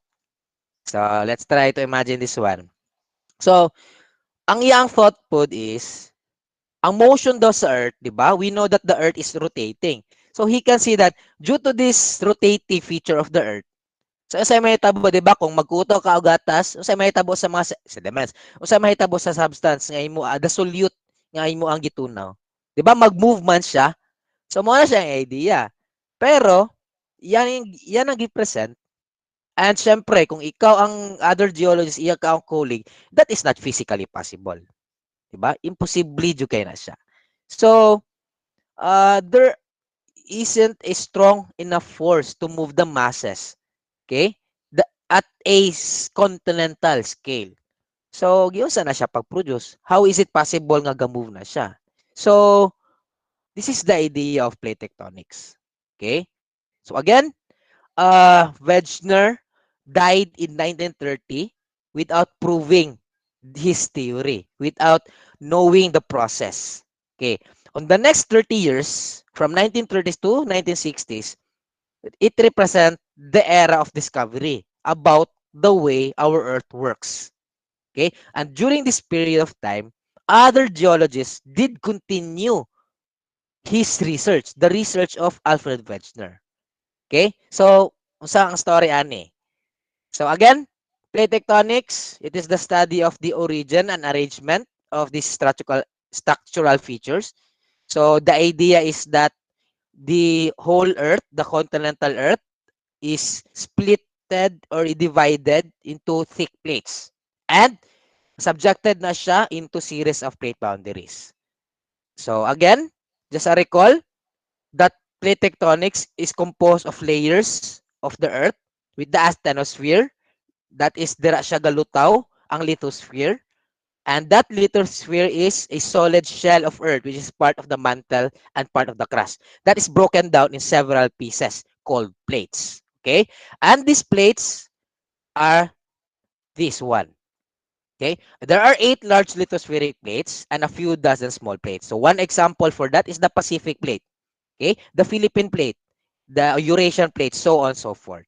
So let's try to imagine this one. So ang iyang thought pod is, ang motion daw sa Earth, di ba? We know that the Earth is rotating. So he can see that due to this rotating feature of the Earth, so usay mahitabo, di ba? Kung magkuto ka og gatas, usay mahitabo sa mga sediments, usay mahitabo sa substance nga imo the solute nga imo ang gitunaw. Di ba? Mag-move man siya. So mo na siya ang idea. Pero yan ang gi-present. And syempre, kung ikaw ang other geologist, iya ka ang colleague, that is not physically possible. Diba? Imposible jud kay na siya. So, there isn't a strong enough force to move the masses. Okay? At a continental scale. So, giunsa na siya pag-produce? How is it possible nga ga-move na siya? So, this is the idea of plate tectonics. Okay? So, again, Wegener died in 1930 without proving his theory, without knowing the process. Okay. On the next 30 years, from 1930s to 1960s, it represents the era of discovery about the way our Earth works. Okay. And during this period of time, other geologists did continue his research, the research of Alfred Wegener. Okay. So, unsa ang story ani? So again, plate tectonics, it is the study of the origin and arrangement of these structural features. So the idea is that the whole Earth, the continental Earth, is splitted or divided into thick plates. And subjected na siya into series of plate boundaries. So again, just a recall that plate tectonics is composed of layers of the Earth with the asthenosphere. That is dira siya galutaw ang lithosphere. And that lithosphere is a solid shell of Earth which is part of the mantle and part of the crust. That is broken down in several pieces cold plates. Okay? And these plates are this one. Okay? There are 8 large lithospheric plates and a few dozen small plates. So one example for that is the Pacific plate. Okay? The Philippine plate, the Eurasian plate, so on and so forth.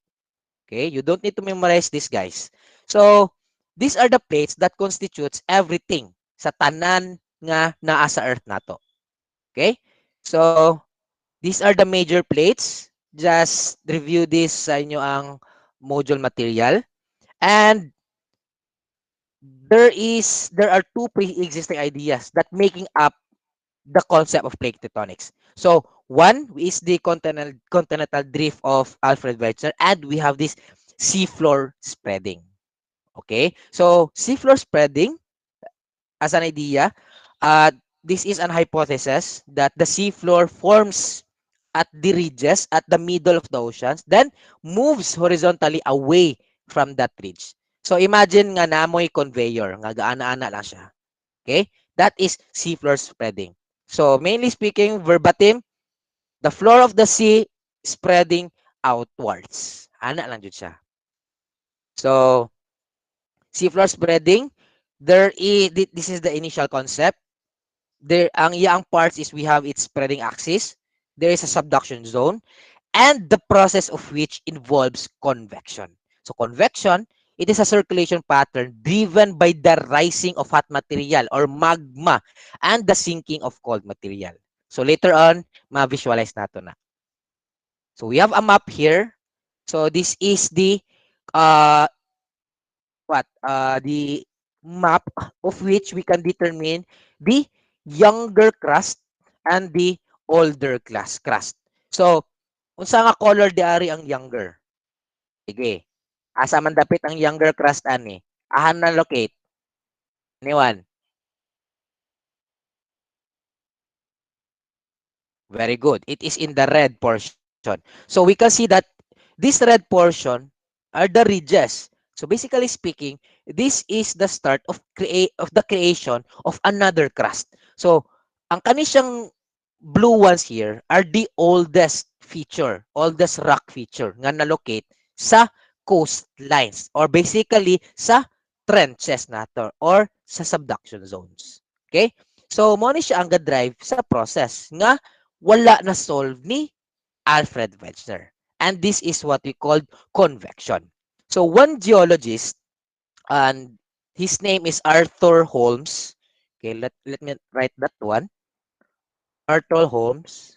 Okay? You don't need to memorize this, guys. So these are the plates that constitutes everything sa tanan nga naa sa earth nato. Okay? So these are the major plates. Just review this sa inyo ang module material. And there are two pre-existing ideas that making up the concept of plate tectonics. So one is the continental drift of Alfred Wegener, and we have this seafloor spreading. Okay, so seafloor spreading as an idea, uh, this is an hypothesis that the seafloor forms at the ridges at the middle of the oceans, then moves horizontally away from that ridge. So imagine nga namoy conveyor, nga gaana-ana lang siya. Okay? That is seafloor spreading. So mainly speaking, verbatim, the floor of the sea spreading outwards. Ana lang jud siya. So seafloor spreading, this is the initial concept. There ang iyang parts is we have its spreading axis, there is a subduction zone, and the process of which involves convection. So convection, it is a circulation pattern driven by the rising of hot material or magma and the sinking of cold material. So later on, ma-visualize nato na. So we have a map here. So this is the uh the map of which we can determine the younger crust and the older crust. So unsa nga color di ari ang younger? Sige. Asa man dapit ang younger crust ani? Ahan na locate. Anyone? Very good. It is in the red portion. So we can see that this red portion are the ridges. So basically speaking, this is the start of the creation of another crust. So ang kanisyang blue ones here are the oldest rock feature nga na-locate sa coastlines or basically sa trenches nato or sa subduction zones. Okay? So mo ni siya ang ga-drive sa process nga wala na solve ni Alfred Wegener. And this is what we call convection. So one geologist, and his name is Arthur Holmes. Okay, let me write that one. Arthur Holmes.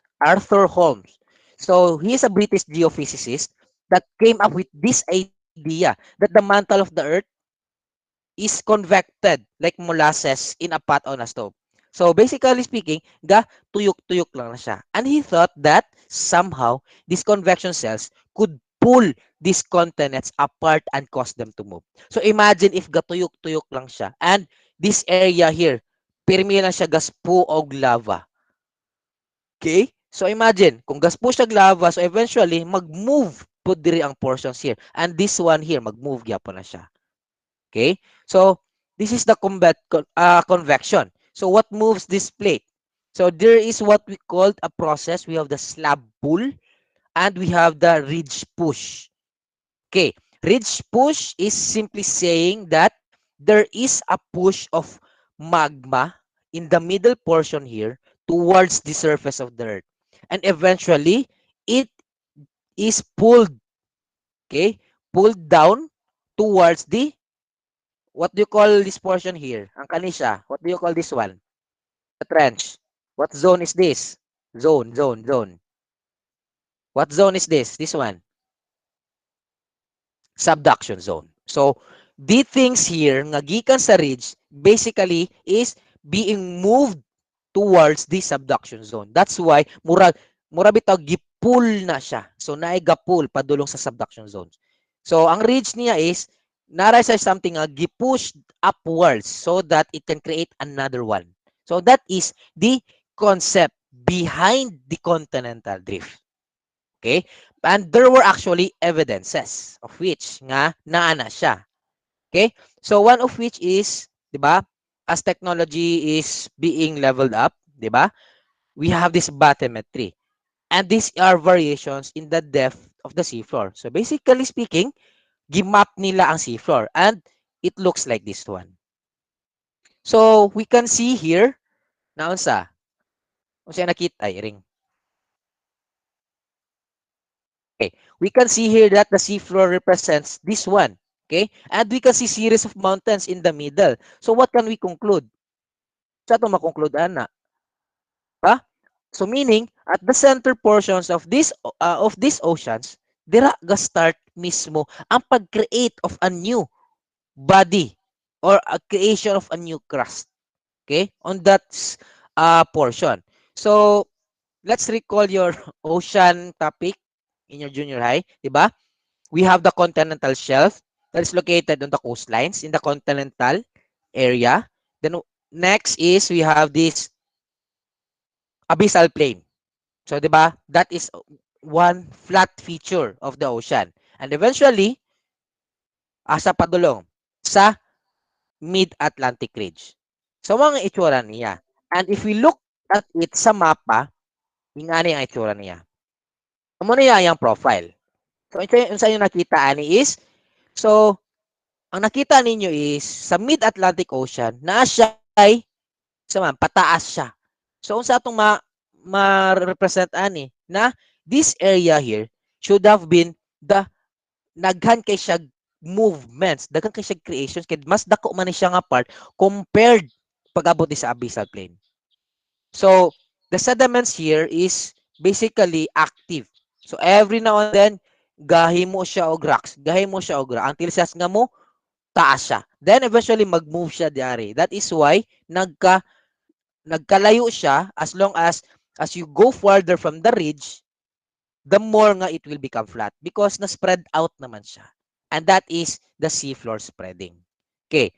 So he is a British geophysicist that came up with this idea that the mantle of the earth is convected like molasses in a pot on a stove. So basically speaking, tuyok-tuyok lang na siya. And he thought that somehow these convection cells could pull these continents apart and cause them to move. So imagine if gatuyok-tuyok lang siya and this area here, pirmi lang siya gaspo og lava. Okay? So imagine, kung gaspo siya lava, so eventually mag-move po diri ang portions here. And this one here, mag-move gyapon na siya. Okay? So this is the convection. So what moves this plate? So there is what we called a process. We have the slab pull and we have the ridge push. Okay, ridge push is simply saying that there is a push of magma in the middle portion here towards the surface of the earth. And eventually, it is pulled, okay, pulled down towards the, what do you call this portion here? Ang kanisya, what do you call this one? The trench. What zone is this? Zone. What zone is this? This one. Subduction zone. So, the things here, nga gikan sa ridge, basically is being moved towards the subduction zone. That's why, mura bitaw, gipull na siya. So, naay gapull, padulong sa subduction zones. So, ang ridge niya is, naray sa something nga, gipush upwards so that it can create another one. So, that is the concept behind the continental drift. Okay? And there were actually evidences of which nga naana siya. Okay? So one of which is, 'di ba? As technology is being leveled up, 'di ba? We have this bathymetry. And these are variations in the depth of the seafloor. So basically speaking, gimap nila ang seafloor and it looks like this one. So we can see here na unsa nakita ay ring. Okay, we can see here that the seafloor represents this one. Okay, and we can see series of mountains in the middle. So what can we conclude? Sa ito makonclude ana, ba? So meaning at the center portions of these oceans, dira ga start mismo ang pag-create of a new body or a creation of a new crust. Okay? On that portion. So let's recall your ocean topic in your junior high, 'di ba? We have the continental shelf that is located on the coastlines in the continental area. Then next is we have this abyssal plain. So 'di ba? That is one flat feature of the ocean. And eventually asa padulong sa mid-Atlantic ridge. So mga itsura niya. And if we look at it sa mapa, ingani ang itsura niya. Amo niya yung profile. So unsa yung nakita ani is so ang nakita ninyo is sa mid-Atlantic Ocean na siya ay pataas siya. So unsa atong ma-represent ani na this area here should have been the naghan kay siya movements, daghan kay siya creations kay mas dako man ni siya nga part compared pag-abot sa abyssal plain. So the sediments here is basically active. So every now and then gahimo siya og rocks, gahimo siya og rock until sas nga mo taas siya. Then eventually mag-move siya diari. That is why nagkalayo siya as long as you go further from the ridge, the more nga it will become flat because na-spread out naman siya. And that is the seafloor spreading. Okay,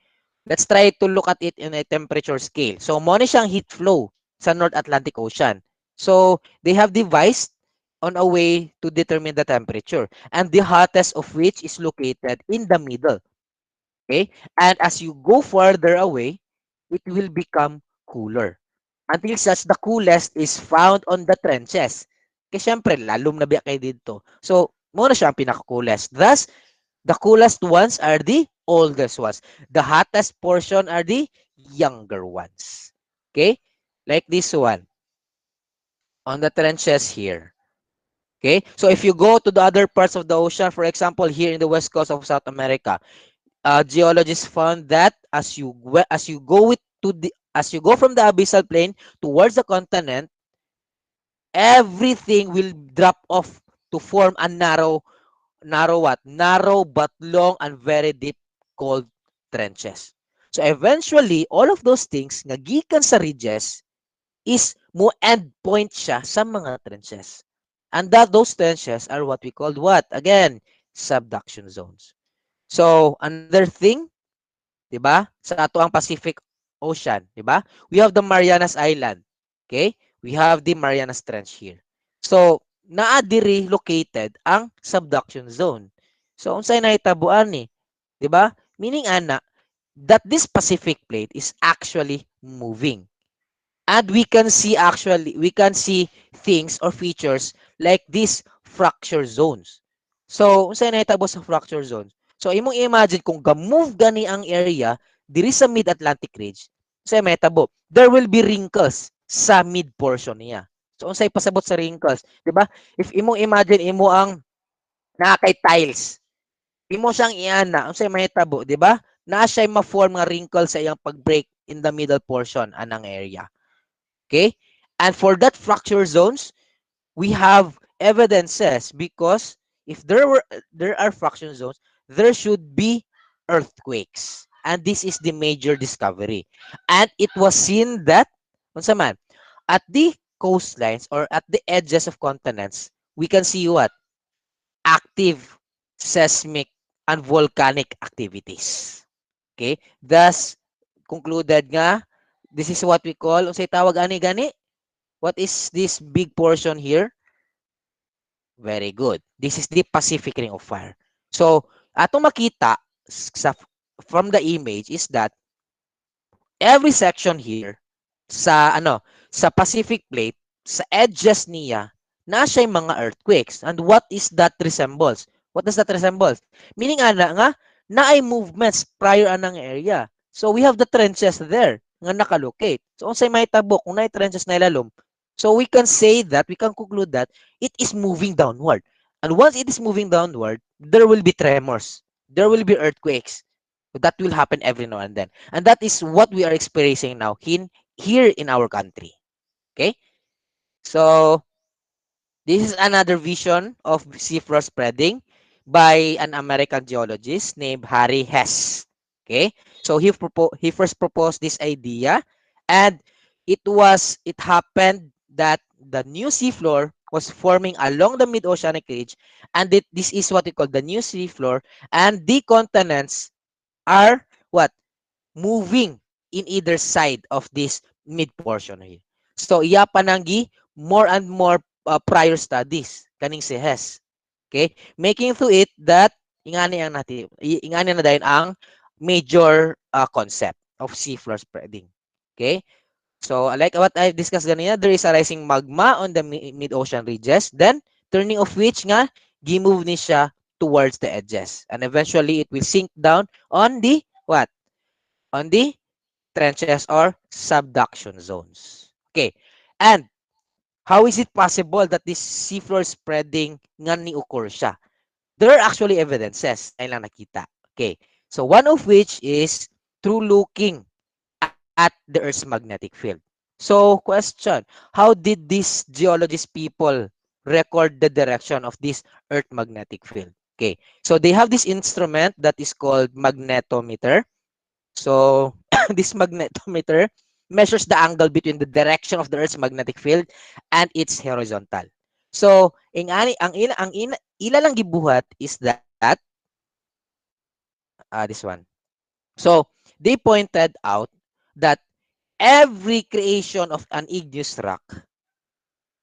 let's try to look at it in a temperature scale. So, mo ni siyang heat flow sa North Atlantic Ocean. So, they have devised on a way to determine the temperature. And the hottest of which is located in the middle. Okay, and as you go further away, it will become cooler. Until such the coolest is found on the trenches. Kasi syempre, lalom na biya kayo dito. So, muna siya ang pinaka-coolest. Thus, the coolest ones are the oldest ones. The hottest portion are the younger ones. Okay? Like this one. On the trenches here. Okay? So, if you go to the other parts of the ocean, for example, here in the west coast of South America, geologists found that as you go from the abyssal plain towards the continent, everything will drop off to form a narrow but long and very deep called trenches. So eventually, all of those things nga gikan sa ridges is mo end point siya sa mga trenches. And those trenches are what we call what? Again, subduction zones. So another thing, 'di ba? Sa ato ang Pacific Ocean, 'di ba? We have the Marianas Island. Okay? We have the Marianas Trench here. So, naa diri located ang subduction zone. So, unsay nahitabuan ni? 'Di ba? Meaning ana that this Pacific plate is actually moving. And we can see things or features like these fracture zones. So, unsay nahitabo sa fracture zones? So, imong imagine kung ga-move gani ang area diri sa mid-Atlantic ridge, unsay mahitabo? There will be wrinkles sa mid portion niya. So, unsay pasabot sa wrinkles, 'di ba? If imong imagine imo ang naa kay tiles, imo siyang iana, unsay mahitabo, 'di ba? Naa siya ma-form nga wrinkle sa iyang pag-break in the middle portion anang area. Okay? And for that fracture zones, we have evidences because if there are fracture zones, there should be earthquakes. And this is the major discovery. And it was seen that unsa man at the coastlines or at the edges of continents, we can see what? Active seismic and volcanic activities. Okay? Thus, concluded nga, this is what we call, unsay tawag ani gani? What is this big portion here? Very good. This is the Pacific Ring of Fire. So, atong makita from the image is that every section here sa sa Pacific Plate, sa edges niya, na siya yung mga earthquakes. And what is that resembles? What does that resembles? Meaning nga na ay movements prior anang area. So we have the trenches there nga nakalocate. So unsay mahitabo kung naay trenches na ilalom. So we can say that, we can conclude that it is moving downward. And once it is moving downward, there will be tremors. There will be earthquakes. So that will happen every now and then. And that is what we are experiencing now here in our country. Okay? So this is another vision of seafloor spreading by an American geologist named Harry Hess. Okay? So he first proposed this idea, and it happened that the new seafloor was forming along the mid-oceanic ridge, and this is what we call the new seafloor, and the continents are what? Moving in either side of this mid portion here. So iya pananggi more and more prior studies kaning si Hess. Okay? Making to it that ingani na dahil ang major concept of seafloor spreading. Okay? So like what I've discussed kanina, there is a rising magma on the mid-ocean ridges, then turning of which nga gi-move ni siya towards the edges, and eventually it will sink down on the what? On the trenches or subduction zones. Okay. And how is it possible that this seafloor spreading nga ni-occur siya? There are actually evidences na ilang nakita. Okay. So one of which is through looking at the Earth's magnetic field. So question, how did these geologist people record the direction of this Earth magnetic field? Okay. So they have this instrument that is called magnetometer. So this magnetometer measures the angle between the direction of the Earth's magnetic field and its horizontal. So, ila lang gibuhat is that this one. So, they pointed out that every creation of an igneous rock,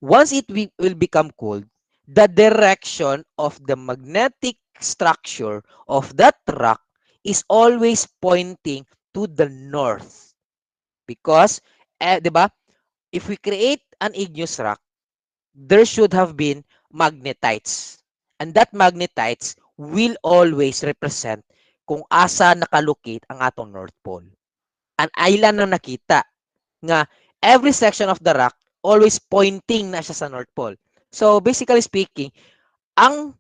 once it will become cold, the direction of the magnetic structure of that rock is always pointing to the north. Because, 'di ba? If we create an igneous rock, there should have been magnetites. And that magnetites will always represent kung asa nakalocate ang atong North Pole. An island na nakita nga every section of the rock always pointing na siya sa North Pole. So basically speaking, ang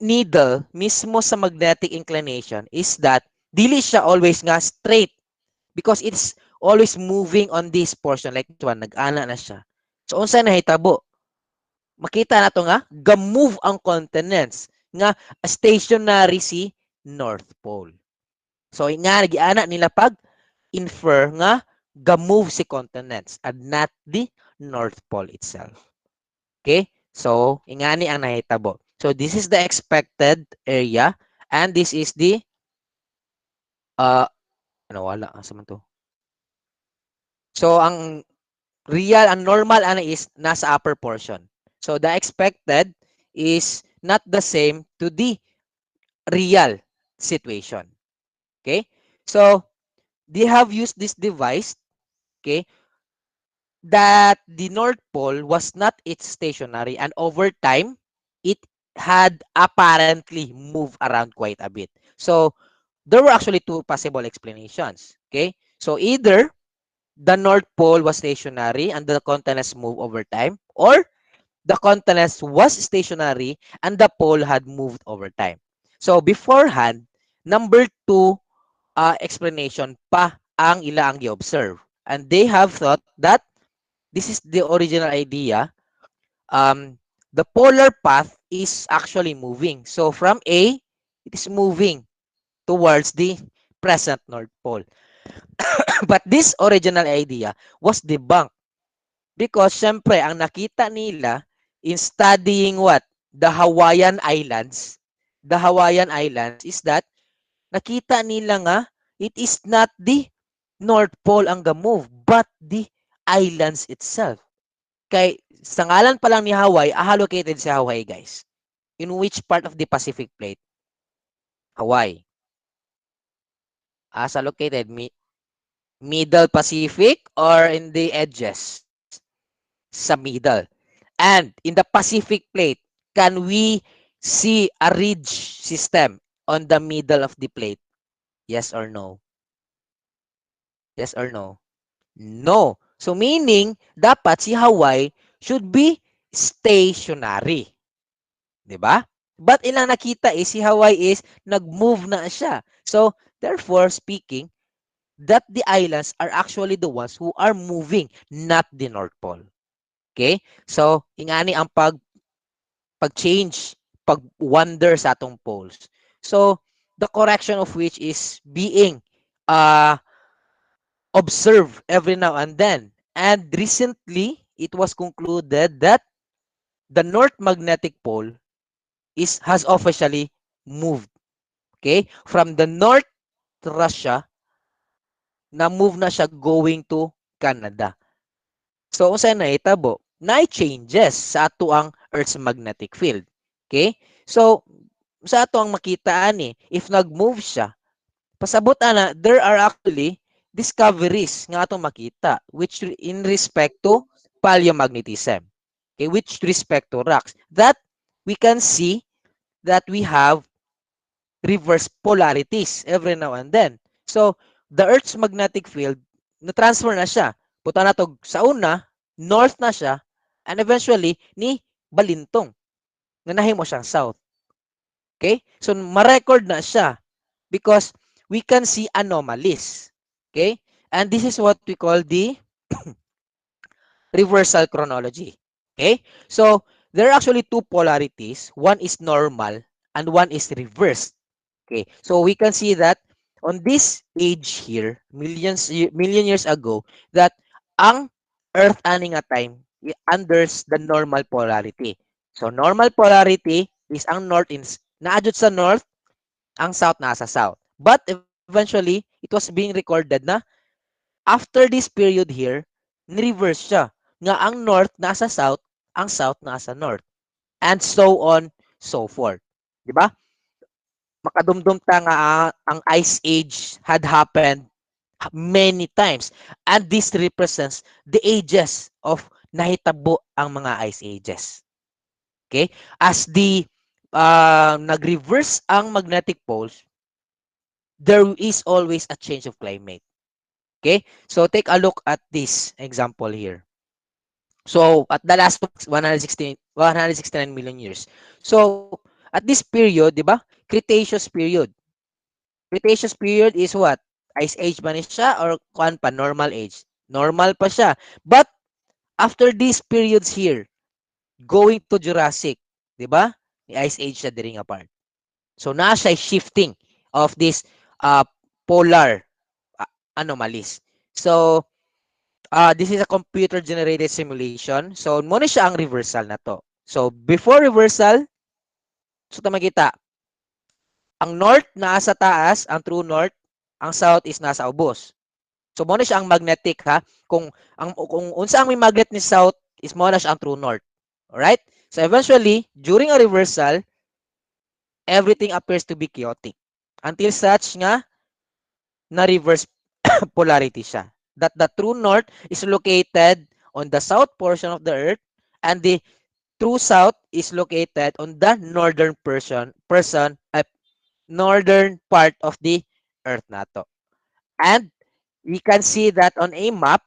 needle mismo sa magnetic inclination is that dili siya always nga straight because it's always moving on this portion like this one, nag-ana na siya. So unsa nahitabo? Makita na to nga ga-move ang continents nga stationary si North Pole. So nga nagiana nila pag infer nga ga-move si continents and not the North Pole itself. Okay? So ingani ang nahitabo. So this is the expected area and this is the wala asa man to. So ang real and normal ana is nasa upper portion. So the expected is not the same to the real situation. Okay? So they have used this device, okay, that the North Pole was not its stationary and over time it had apparently moved around quite a bit. So there were actually two possible explanations. Okay? So either the North Pole was stationary and the continents moved over time, or the continents was stationary and the pole had moved over time. So beforehand, number two explanation pa ang ila ang gi-observe. And they have thought that this is the original idea. The polar path is actually moving. So from A, it is moving towards the present North Pole. But this original idea was debunked because syempre ang nakita nila in studying what? The Hawaiian Islands is that nakita nila nga it is not the North Pole ang ga-move but the islands itself. Kay sa ngalan pa lang ni Hawaii, located si Hawaii, guys. In which part of the Pacific Plate? Hawaii. Asa located? Middle Pacific or in the edges? Sa middle. And in the Pacific plate, can we see a ridge system on the middle of the plate? Yes or no? Yes or no? No. So meaning, dapat si Hawaii should be stationary. 'Di ba? But ilang nakita is si Hawaii is nag-move na siya. So therefore speaking, that the islands are actually the ones who are moving, not the North Pole. Okay? So ingani ang pag-change, pag-wander sa atong poles. So the correction of which is being uh observed every now and then. And recently, it was concluded that the North Magnetic Pole has officially moved. Okay? From the North Russia, na-move na siya going to Canada. So, unsa na itabo? Na changes sa ato ang Earth's magnetic field. Okay? So, sa ato ang makita ani, if nag-move siya, pasabot ana, there are actually discoveries nga atong makita which in respect to paleomagnetism. Okay, which respect to rocks, that we can see that we have reverse polarities every now and then. So, the Earth's magnetic field, na-transfer na siya. Puta na to sa una, north na siya, and eventually, ni balintong. Nga mo siyang south. Okay? So, ma-record na siya because we can see anomalies. Okay? And this is what we call the reversal chronology. Okay? So, there are actually two polarities. One is normal and one is reversed. Okay? So, we can see that on this age here, million years ago, that ang Earth ani nga time under the normal polarity. So, normal polarity is ang north in naadjud sa north, ang south nasa south. But eventually, it was being recorded na after this period here, ni-reverse siya. Nga ang north nasa south, ang south nasa north. And so on, so forth. Di ba? Makadumdum ta nga ang ice age had happened many times. And this represents the ages of nahitabo ang mga ice ages. Okay? As the nag-reverse ang magnetic poles, there is always a change of climate. Okay? So take a look at this example here. So at the last 169 million years. So at this period, di ba? Cretaceous period. Cretaceous period is what? Ice age ba ni siya or kuan pa normal age? Normal pa siya. But after these periods here, going to Jurassic, di ba? Ice age siya diri nga part. So na siya shifting of this polar anomalies. So this is a computer-generated simulation. So, muna siya ang reversal na to. So, before reversal, so ta makita, ang north nasa taas, ang true north, ang south is nasa ubos. So, muna siya ang magnetic ha. Kung unsa ang may magnet ni south, is muna siya ang true north. Alright? So, eventually, during a reversal, everything appears to be chaotic. Until such nga, na-reverse polarity siya. That the true north is located on the south portion of the earth and the true south is located on the northern northern part of the earth nato. And we can see that on a map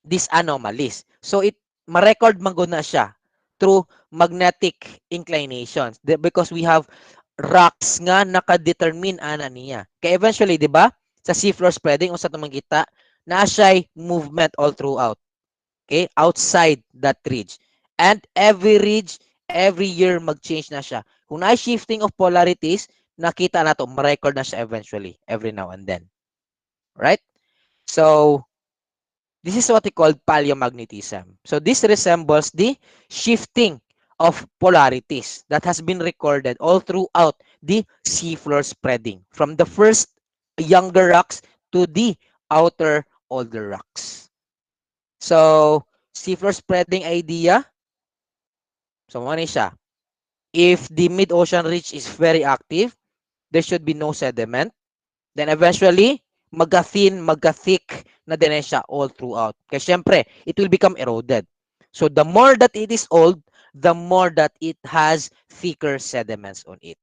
these anomalies. So it ma-record man gud na siya through magnetic inclinations because we have rocks nga naka-determine ana niya. Kaya eventually, di ba? Sa seafloor spreading unsa to makita na siya movement all throughout. Okay? Outside that ridge. And every ridge, every year mag-change na siya. Kung na shifting of polarities, nakita na to, ma-record na siya eventually, every now and then. Right? So, this is what we call paleomagnetism. So, this resembles the shifting of polarities that has been recorded all throughout the seafloor spreading from the first younger rocks to the outer older rocks. So, seafloor spreading idea. So, ano siya? If the mid-ocean ridge is very active, there should be no sediment. Then eventually, magka-thin, magka-thick na din siya all throughout. Kasi syempre, it will become eroded. So the more that it is old, the more that it has thicker sediments on it.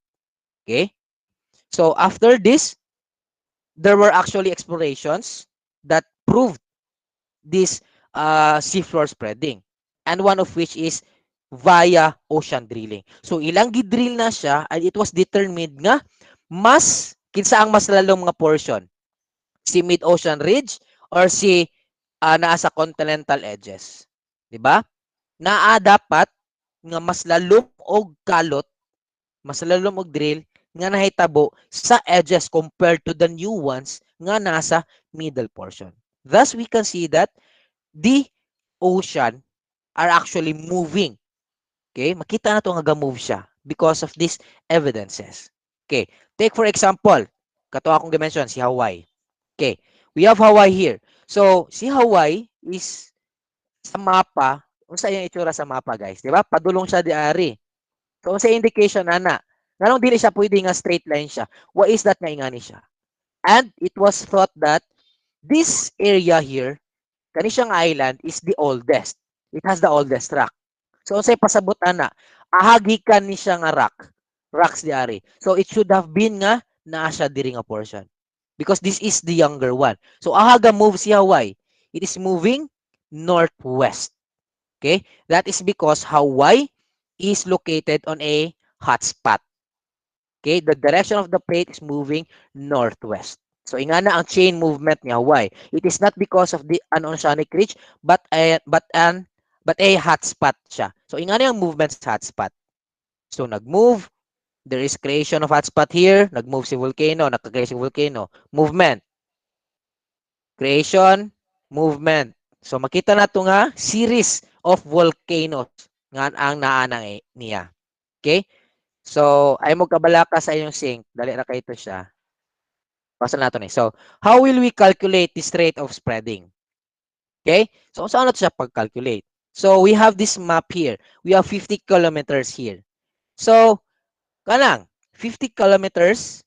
Okay? So after this, there were actually explorations that proved this seafloor spreading. And one of which is via ocean drilling. So ilang gidrill na siya and it was determined nga mas kinsa ang mas lalong mga portion, si mid-ocean ridge or si naa sa continental edges. 'Di ba? Naa dapat nga mas lalom og kalot, mas lalom og drill nga nahitabo sa edges compared to the new ones nga nasa middle portion. Thus, we can see that the ocean are actually moving. Okay? Makita na ito nga move siya because of these evidences. Okay. Take for example, kato akong dimension, si Hawaii. Okay. We have Hawaii here. So, si Hawaii is sa mapa, unsa yung itsura sa mapa, guys? Di ba? Padulong siya di ari. So, sa indication, ana, nanong dili siya pwede nga straight line siya. What is that nga ingani siya? And it was thought that this area here, kani siyang island, is the oldest. It has the oldest rock. So, unsay pasabot ana, ahagikan ni siya nga rocks di ari. So, it should have been nga naa siya diri nga portion. Because this is the younger one. So, ahaga move si Hawaii. It is moving northwest. Okay? That is because Hawaii is located on a hotspot. Okay? The direction of the plate is moving northwest. So, ingana ang chain movement ni Hawaii. It is not because of the oceanic ridge, but a hotspot siya. So, ingana yung movement sa hotspot. So, nag-move. There is creation of hotspot here. Nag-move si volcano. Nagka-create si volcano. Movement. Creation. Movement. So, makita na ito nga series of volcanoes nga ang naanang niya. Okay? So, ay mo kabalaka sa inyong sink. Dali na kayo ito siya. Basta natin eh. So, how will we calculate this rate of spreading? Okay? So, saan natin siya pag-calculate? So, we have this map here. We have 50 kilometers here. So, kanang 50 kilometers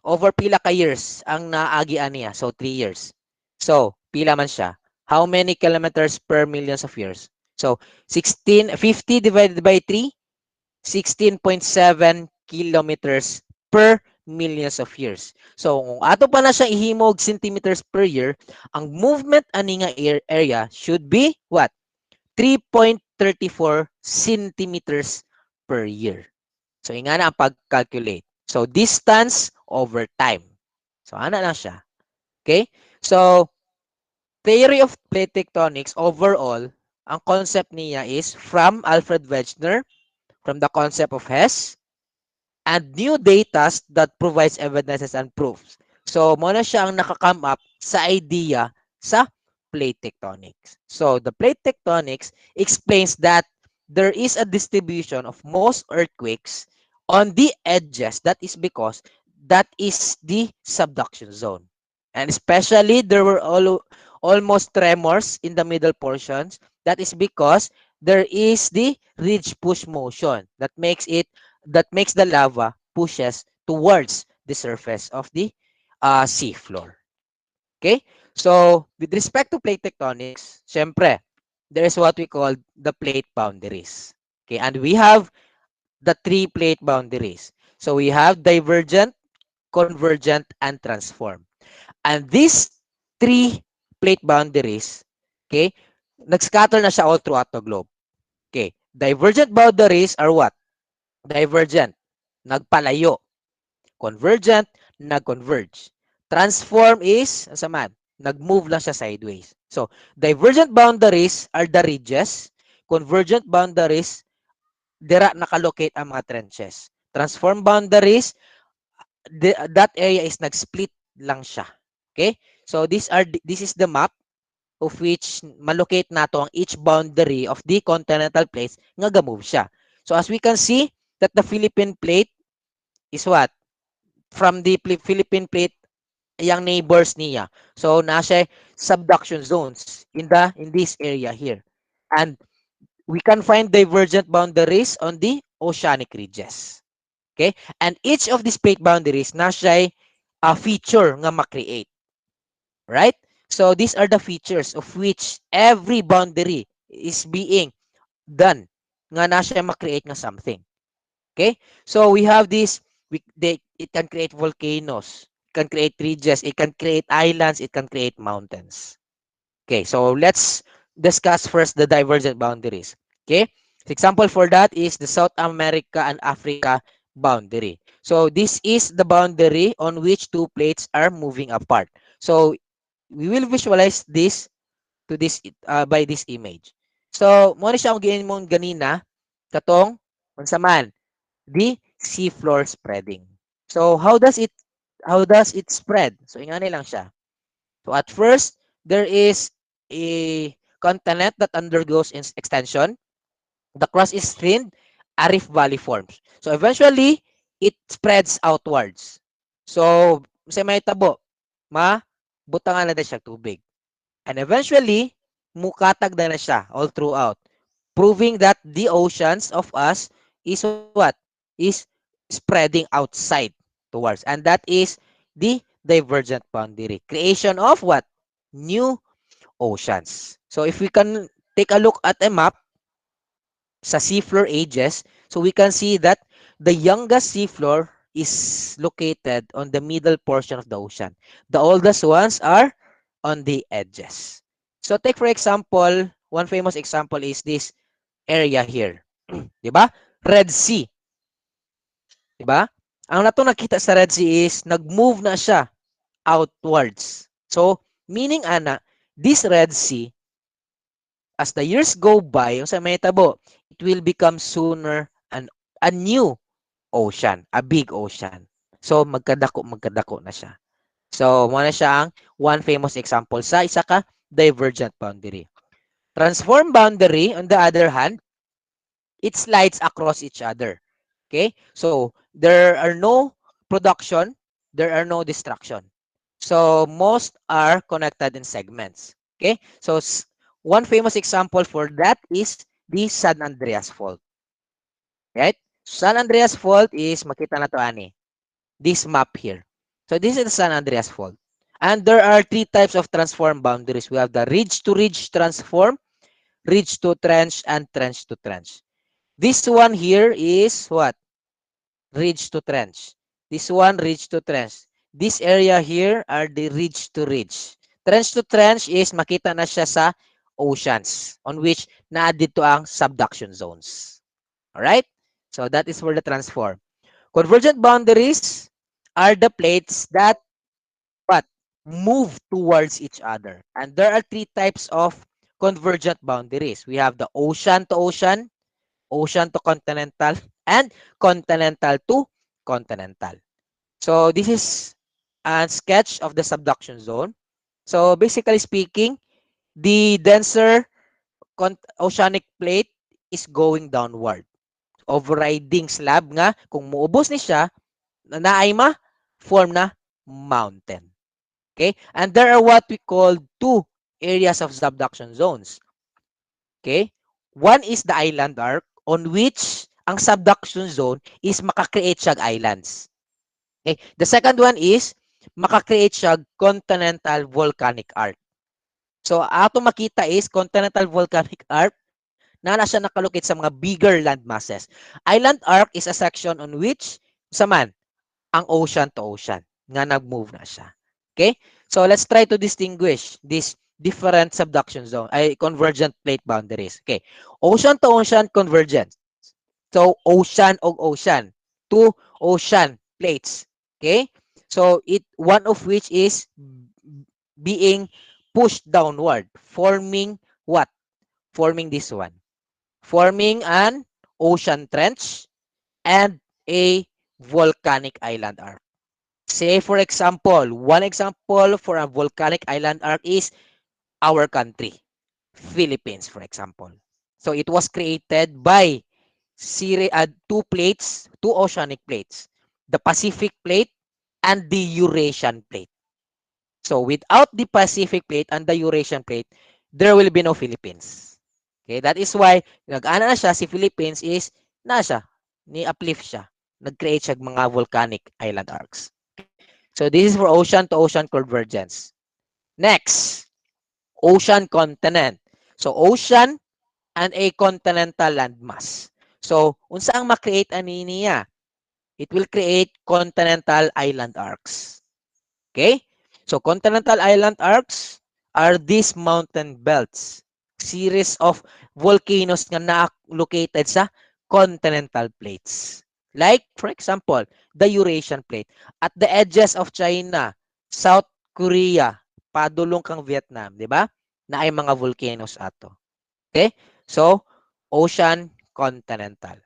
over pila ka years ang naagian niya. So, 3 years. So, pila man siya. How many kilometers per millions of years? So, 50 divided by 3, 16.7 kilometers per millions of years. So, kung ato pa na siya ihimog centimeters per year, ang movement ani nga area should be what? 3.34 centimeters per year. So, ingana ang pag-calculate. So, distance over time. So, ana lang siya. Okay? So, theory of plate tectonics overall, ang concept niya is from Alfred Wegener, from the concept of Hess, and new data that provides evidences and proofs. So, muna siya ang nakakame up sa idea sa plate tectonics. So, the plate tectonics explains that there is a distribution of most earthquakes on the edges. That is because that is the subduction zone. And especially, there were almost tremors in the middle portions. That is because there is the ridge push motion that makes the lava pushes towards the surface of the sea floor. Okay? So, with respect to plate tectonics, syempre, there is what we call the plate boundaries. Okay? And we have the 3 plate boundaries. So, we have divergent, convergent, and transform. And these 3 plate boundaries, okay, nag-scatter na siya all throughout the globe. Okay. Divergent boundaries are what? Divergent, nagpalayo. Convergent, nag-converge. Transform is, man, nag-move lang siya sideways. So, divergent boundaries are the ridges. Convergent boundaries, dira nakalocate ang mga trenches. Transform boundaries, that area is nag-split lang siya. Okay? So, this is the map of which malocate nato ang each boundary of the continental plates nga gamove siya. So, as we can see, that the Philippine plate is what? From the Philippine plate, yung neighbors niya. So, nasa subduction zones in this area here. And we can find divergent boundaries on the oceanic ridges. Okay? And each of these plate boundaries nasa a feature nga ma-create. Right? So, these are the features of which every boundary is being done nga na siya ma-create nga something. Okay? So we have this, it can create volcanoes, it can create ridges, it can create islands, it can create mountains. Okay, so let's discuss first the divergent boundaries. Okay, the example for that is the South America and Africa boundary. So this is the boundary on which two plates are moving apart. So we will visualize this to this by this image. So mo ni siya ang giin mo ganina katong unsa man the seafloor spreading. So how does it spread? So ingani lang siya. So at first there is a continent that undergoes extension. The crust is thinned, a rift valley forms. So eventually it spreads outwards. So sa may tabo, butangan na din siya tubig. And eventually mukatag na siya all throughout, proving that the oceans of us is what? Is spreading outside towards. And that is the divergent boundary. Creation of what? New oceans. So if we can take a look at a map sa seafloor ages, so we can see that the youngest seafloor is located on the middle portion of the ocean. The oldest ones are on the edges. So take for example, one famous example is this area here. 'Di ba? Red Sea. 'Di ba? Ang nato nakita sa Red Sea is nag-move na siya outwards. So meaning ana, this Red Sea, as the years go by, yung sa may tabo, it will become sooner a new ocean, a big ocean. So magkadako na siya. So mo na siya ang one famous example sa isa ka divergent boundary. Transform boundary, on the other hand, it slides across each other. Okay? So there are no production, there are no destruction. So most are connected in segments. Okay? So one famous example for that is the San Andreas Fault. Right? San Andreas Fault is, makita na to ani, this map here. So this is the San Andreas Fault. And there are three types of transform boundaries. We have the ridge-to-ridge transform, ridge-to-trench, and trench-to-trench. This one here is what? Ridge-to-trench. This one, ridge-to-trench. This area here are the ridge-to-ridge. Trench-to-trench is makita na siya sa oceans on which na dito ang subduction zones. Alright? So that is for the transform. Convergent boundaries are the plates that what? Move towards each other. And there are three types of convergent boundaries. We have the ocean to ocean, ocean to continental, and continental to continental. So this is a sketch of the subduction zone. So basically speaking, the denser oceanic plate is going downward. Overriding slab nga, kung muubos ni siya, naay form na mountain. Okay? And there are what we call two areas of subduction zones. Okay? One is the island arc on which ang subduction zone is makakreate siya islands. Okay? The second one is makakreate siya continental volcanic arc. So ato makita is continental volcanic arc na siya nakalocate sa mga bigger land masses. Island arc is a section on which saman ang ocean to ocean nga nag-move na siya. Okay? So let's try to distinguish these different subduction zone ay convergent plate boundaries. Okay. Ocean to ocean convergence. So ocean og ocean, two ocean plates. Okay? So one of which is being pushed downward, forming what? Forming this one. Forming an ocean trench and a volcanic island arc. Say for example, one example for a volcanic island arc is our country, Philippines, for example. So it was created by two plates, two oceanic plates, the Pacific plate and the Eurasian plate. So without the Pacific plate and the Eurasian plate, there will be no Philippines. Okay, that is why nag-ana na siya si Philippines is ni uplift siya. Nag-create siya mga volcanic island arcs. Okay? So this is for ocean to ocean convergence. Next, ocean continent. So ocean and a continental landmass. So, unsa ang ma-create ani niya? It will create continental island arcs. Okay? So, continental island arcs are these mountain belts, series of volcanoes nga na-located sa continental plates. Like, for example, the Eurasian plate. At the edges of China, South Korea, padulong kang Vietnam, di ba? Na ay mga volcanoes ato. Okay? So, ocean continental.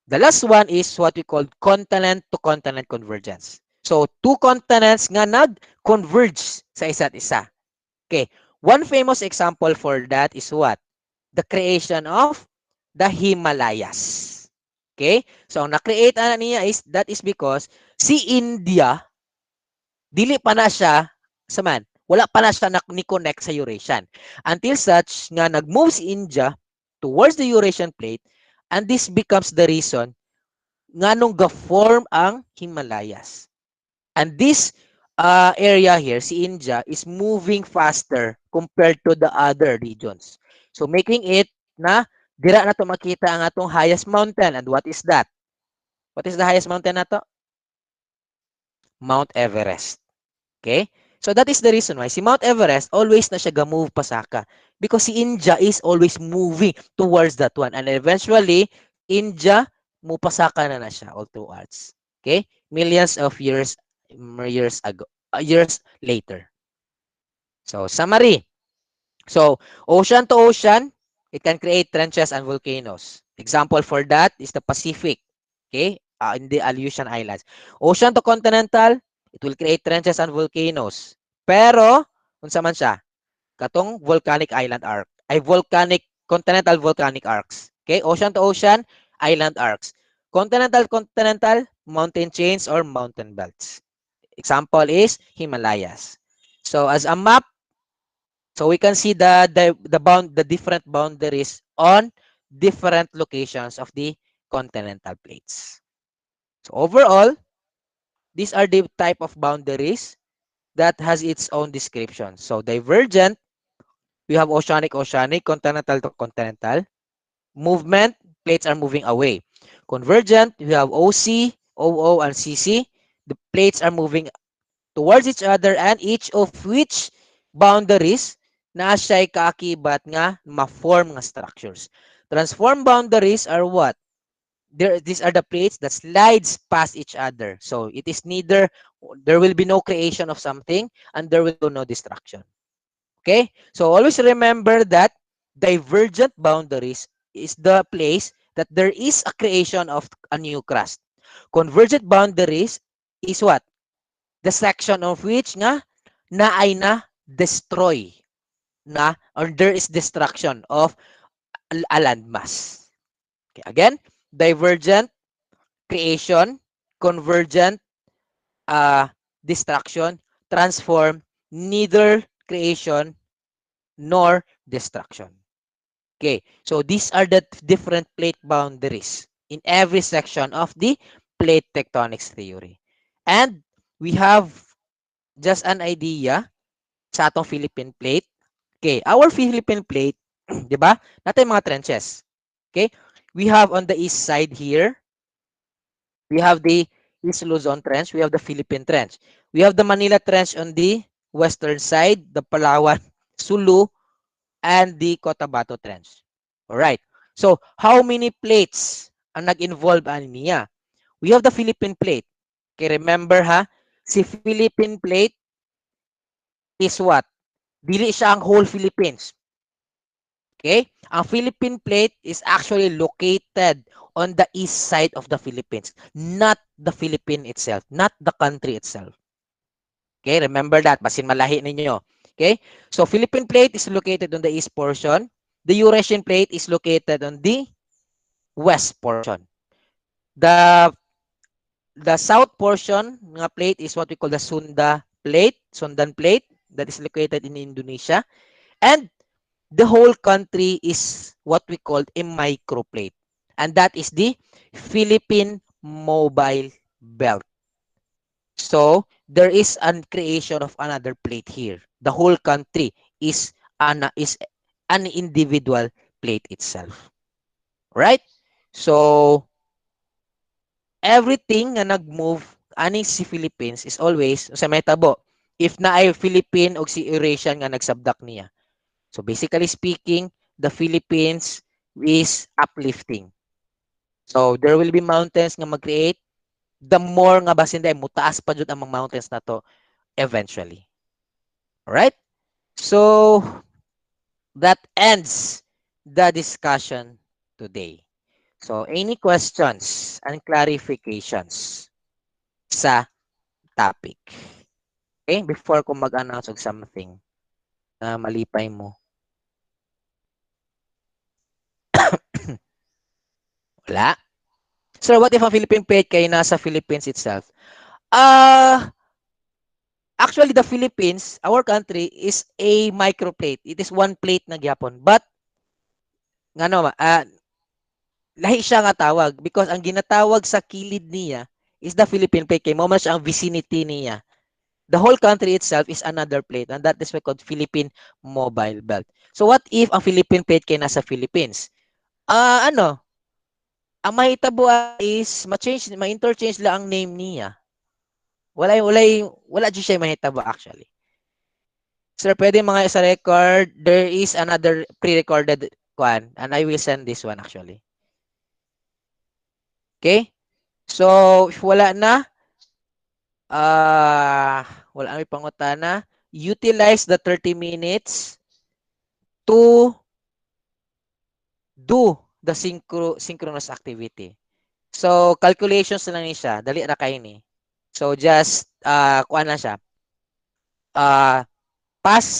The last one is what we call continent to continent convergence. So, two continents nga nag-converge sa isa't isa. Okay. One famous example for that is what? The creation of the Himalayas. Okay? So, ang na-create niya is, that is because si India, dili pa na siya, wala pa na siya ni-connect sa Eurasian. Until such nga nag-move si India towards the Eurasian plate, and this becomes the reason nga nung ga-form ang Himalayas. And this area here, si India, is moving faster compared to the other regions. So making it na dira na to makita ang atong highest mountain. And what is that? What is the highest mountain nato? Mount Everest. Okay? So that is the reason why si Mount Everest always na siya ga-move pasaka because si India is always moving towards that one, and eventually India mupasaka na siya all towards. Okay? Millions of years ago, years later. So summary. So ocean to ocean, it can create trenches and volcanoes. Example for that is the Pacific. Okay? In the Aleutian Islands. Ocean to continental, it will create trenches and volcanoes. Pero, unsa man siya? Katong volcanic island arc. Ay continental volcanic arcs. Okay? Ocean to ocean, island arcs. Continental, mountain chains or mountain belts. Example is Himalayas. So, as a map, so we can see the different boundaries on different locations of the continental plates. So overall, these are the type of boundaries that has its own description. So divergent, we have oceanic, continental to continental. Movement, plates are moving away. Convergent, we have OC, OO, and CC. The plates are moving towards each other, and each of which boundaries na siya'y kaakibat nga ma-form nga structures. Transform boundaries are what? These are the plates that slides past each other. So it is neither, there will be no creation of something, and there will be no destruction. Okay? So always remember that divergent boundaries is the place that there is a creation of a new crust. Convergent boundaries is what? The section of which nga ay na destroy na, or there is destruction of a landmass. Okay, again, divergent creation, convergent destruction, transform, neither creation nor destruction. Okay, so these are the different plate boundaries in every section of the plate tectonics theory. And we have just an idea sa atong Philippine plate. Okay, our Philippine plate, di ba? Natin mga trenches. Okay? We have on the east side here, we have the East Luzon Trench, we have the Philippine Trench. We have the Manila Trench on the western side, the Palawan, Sulu, and the Cotabato Trench. All right. So, how many plates ang nag-involve niya? We have the Philippine plate. Okay, remember ha? Si Philippine plate is what? Dili siya ang whole Philippines. Okay? Ang Philippine plate is actually located on the east side of the Philippines, not the Philippine itself, not the country itself. Okay? Remember that. Basin malahi ninyo. Okay? So, Philippine plate is located on the east portion. The Eurasian plate is located on the west portion. The south portion ng plate is what we call the Sundan plate that is located in Indonesia. And the whole country is what we call a microplate. And that is the Philippine Mobile Belt. So, there is a creation of another plate here. The whole country is an individual plate itself. Right? So, everything nga nag-move aning si Philippines is always sa may tabo. If na ay Philippine o si Eurasian nga nagsabdak niya. So, basically speaking, the Philippines is uplifting. So, there will be mountains nga mag-create. The more nga basinday, mutaas pa jud ang mga mountains na to eventually. Alright? So, that ends the discussion today. So, any questions and clarifications sa topic? Okay? Before ko mag-announce of something na malipay mo. Wala. So, what if ang Philippine plate kay nasa Philippines itself? Actually, the Philippines, our country, is a microplate. It is one plate na gyapon. But, lahi siya nga tawag because ang ginatawag sa kilid niya is the Philippine plate. Kay mo man siya ang vicinity niya. The whole country itself is another plate and that is called Philippine Mobile Belt. So, what if ang Philippine plate kay nasa Philippines? Ang mahitabo is ma-interchange lang ang name niya. Wala dyan siya mahitabo actually. Sir, pwede mga sa record, there is another pre-recorded one and I will send this one actually. Okay? So, if wala na, wala kami pangutana, utilize the 30 minutes to do the synchronous activity. So, calculations na lang ni siya. Dali na kayo ni. So, just, kuha na siya. Pass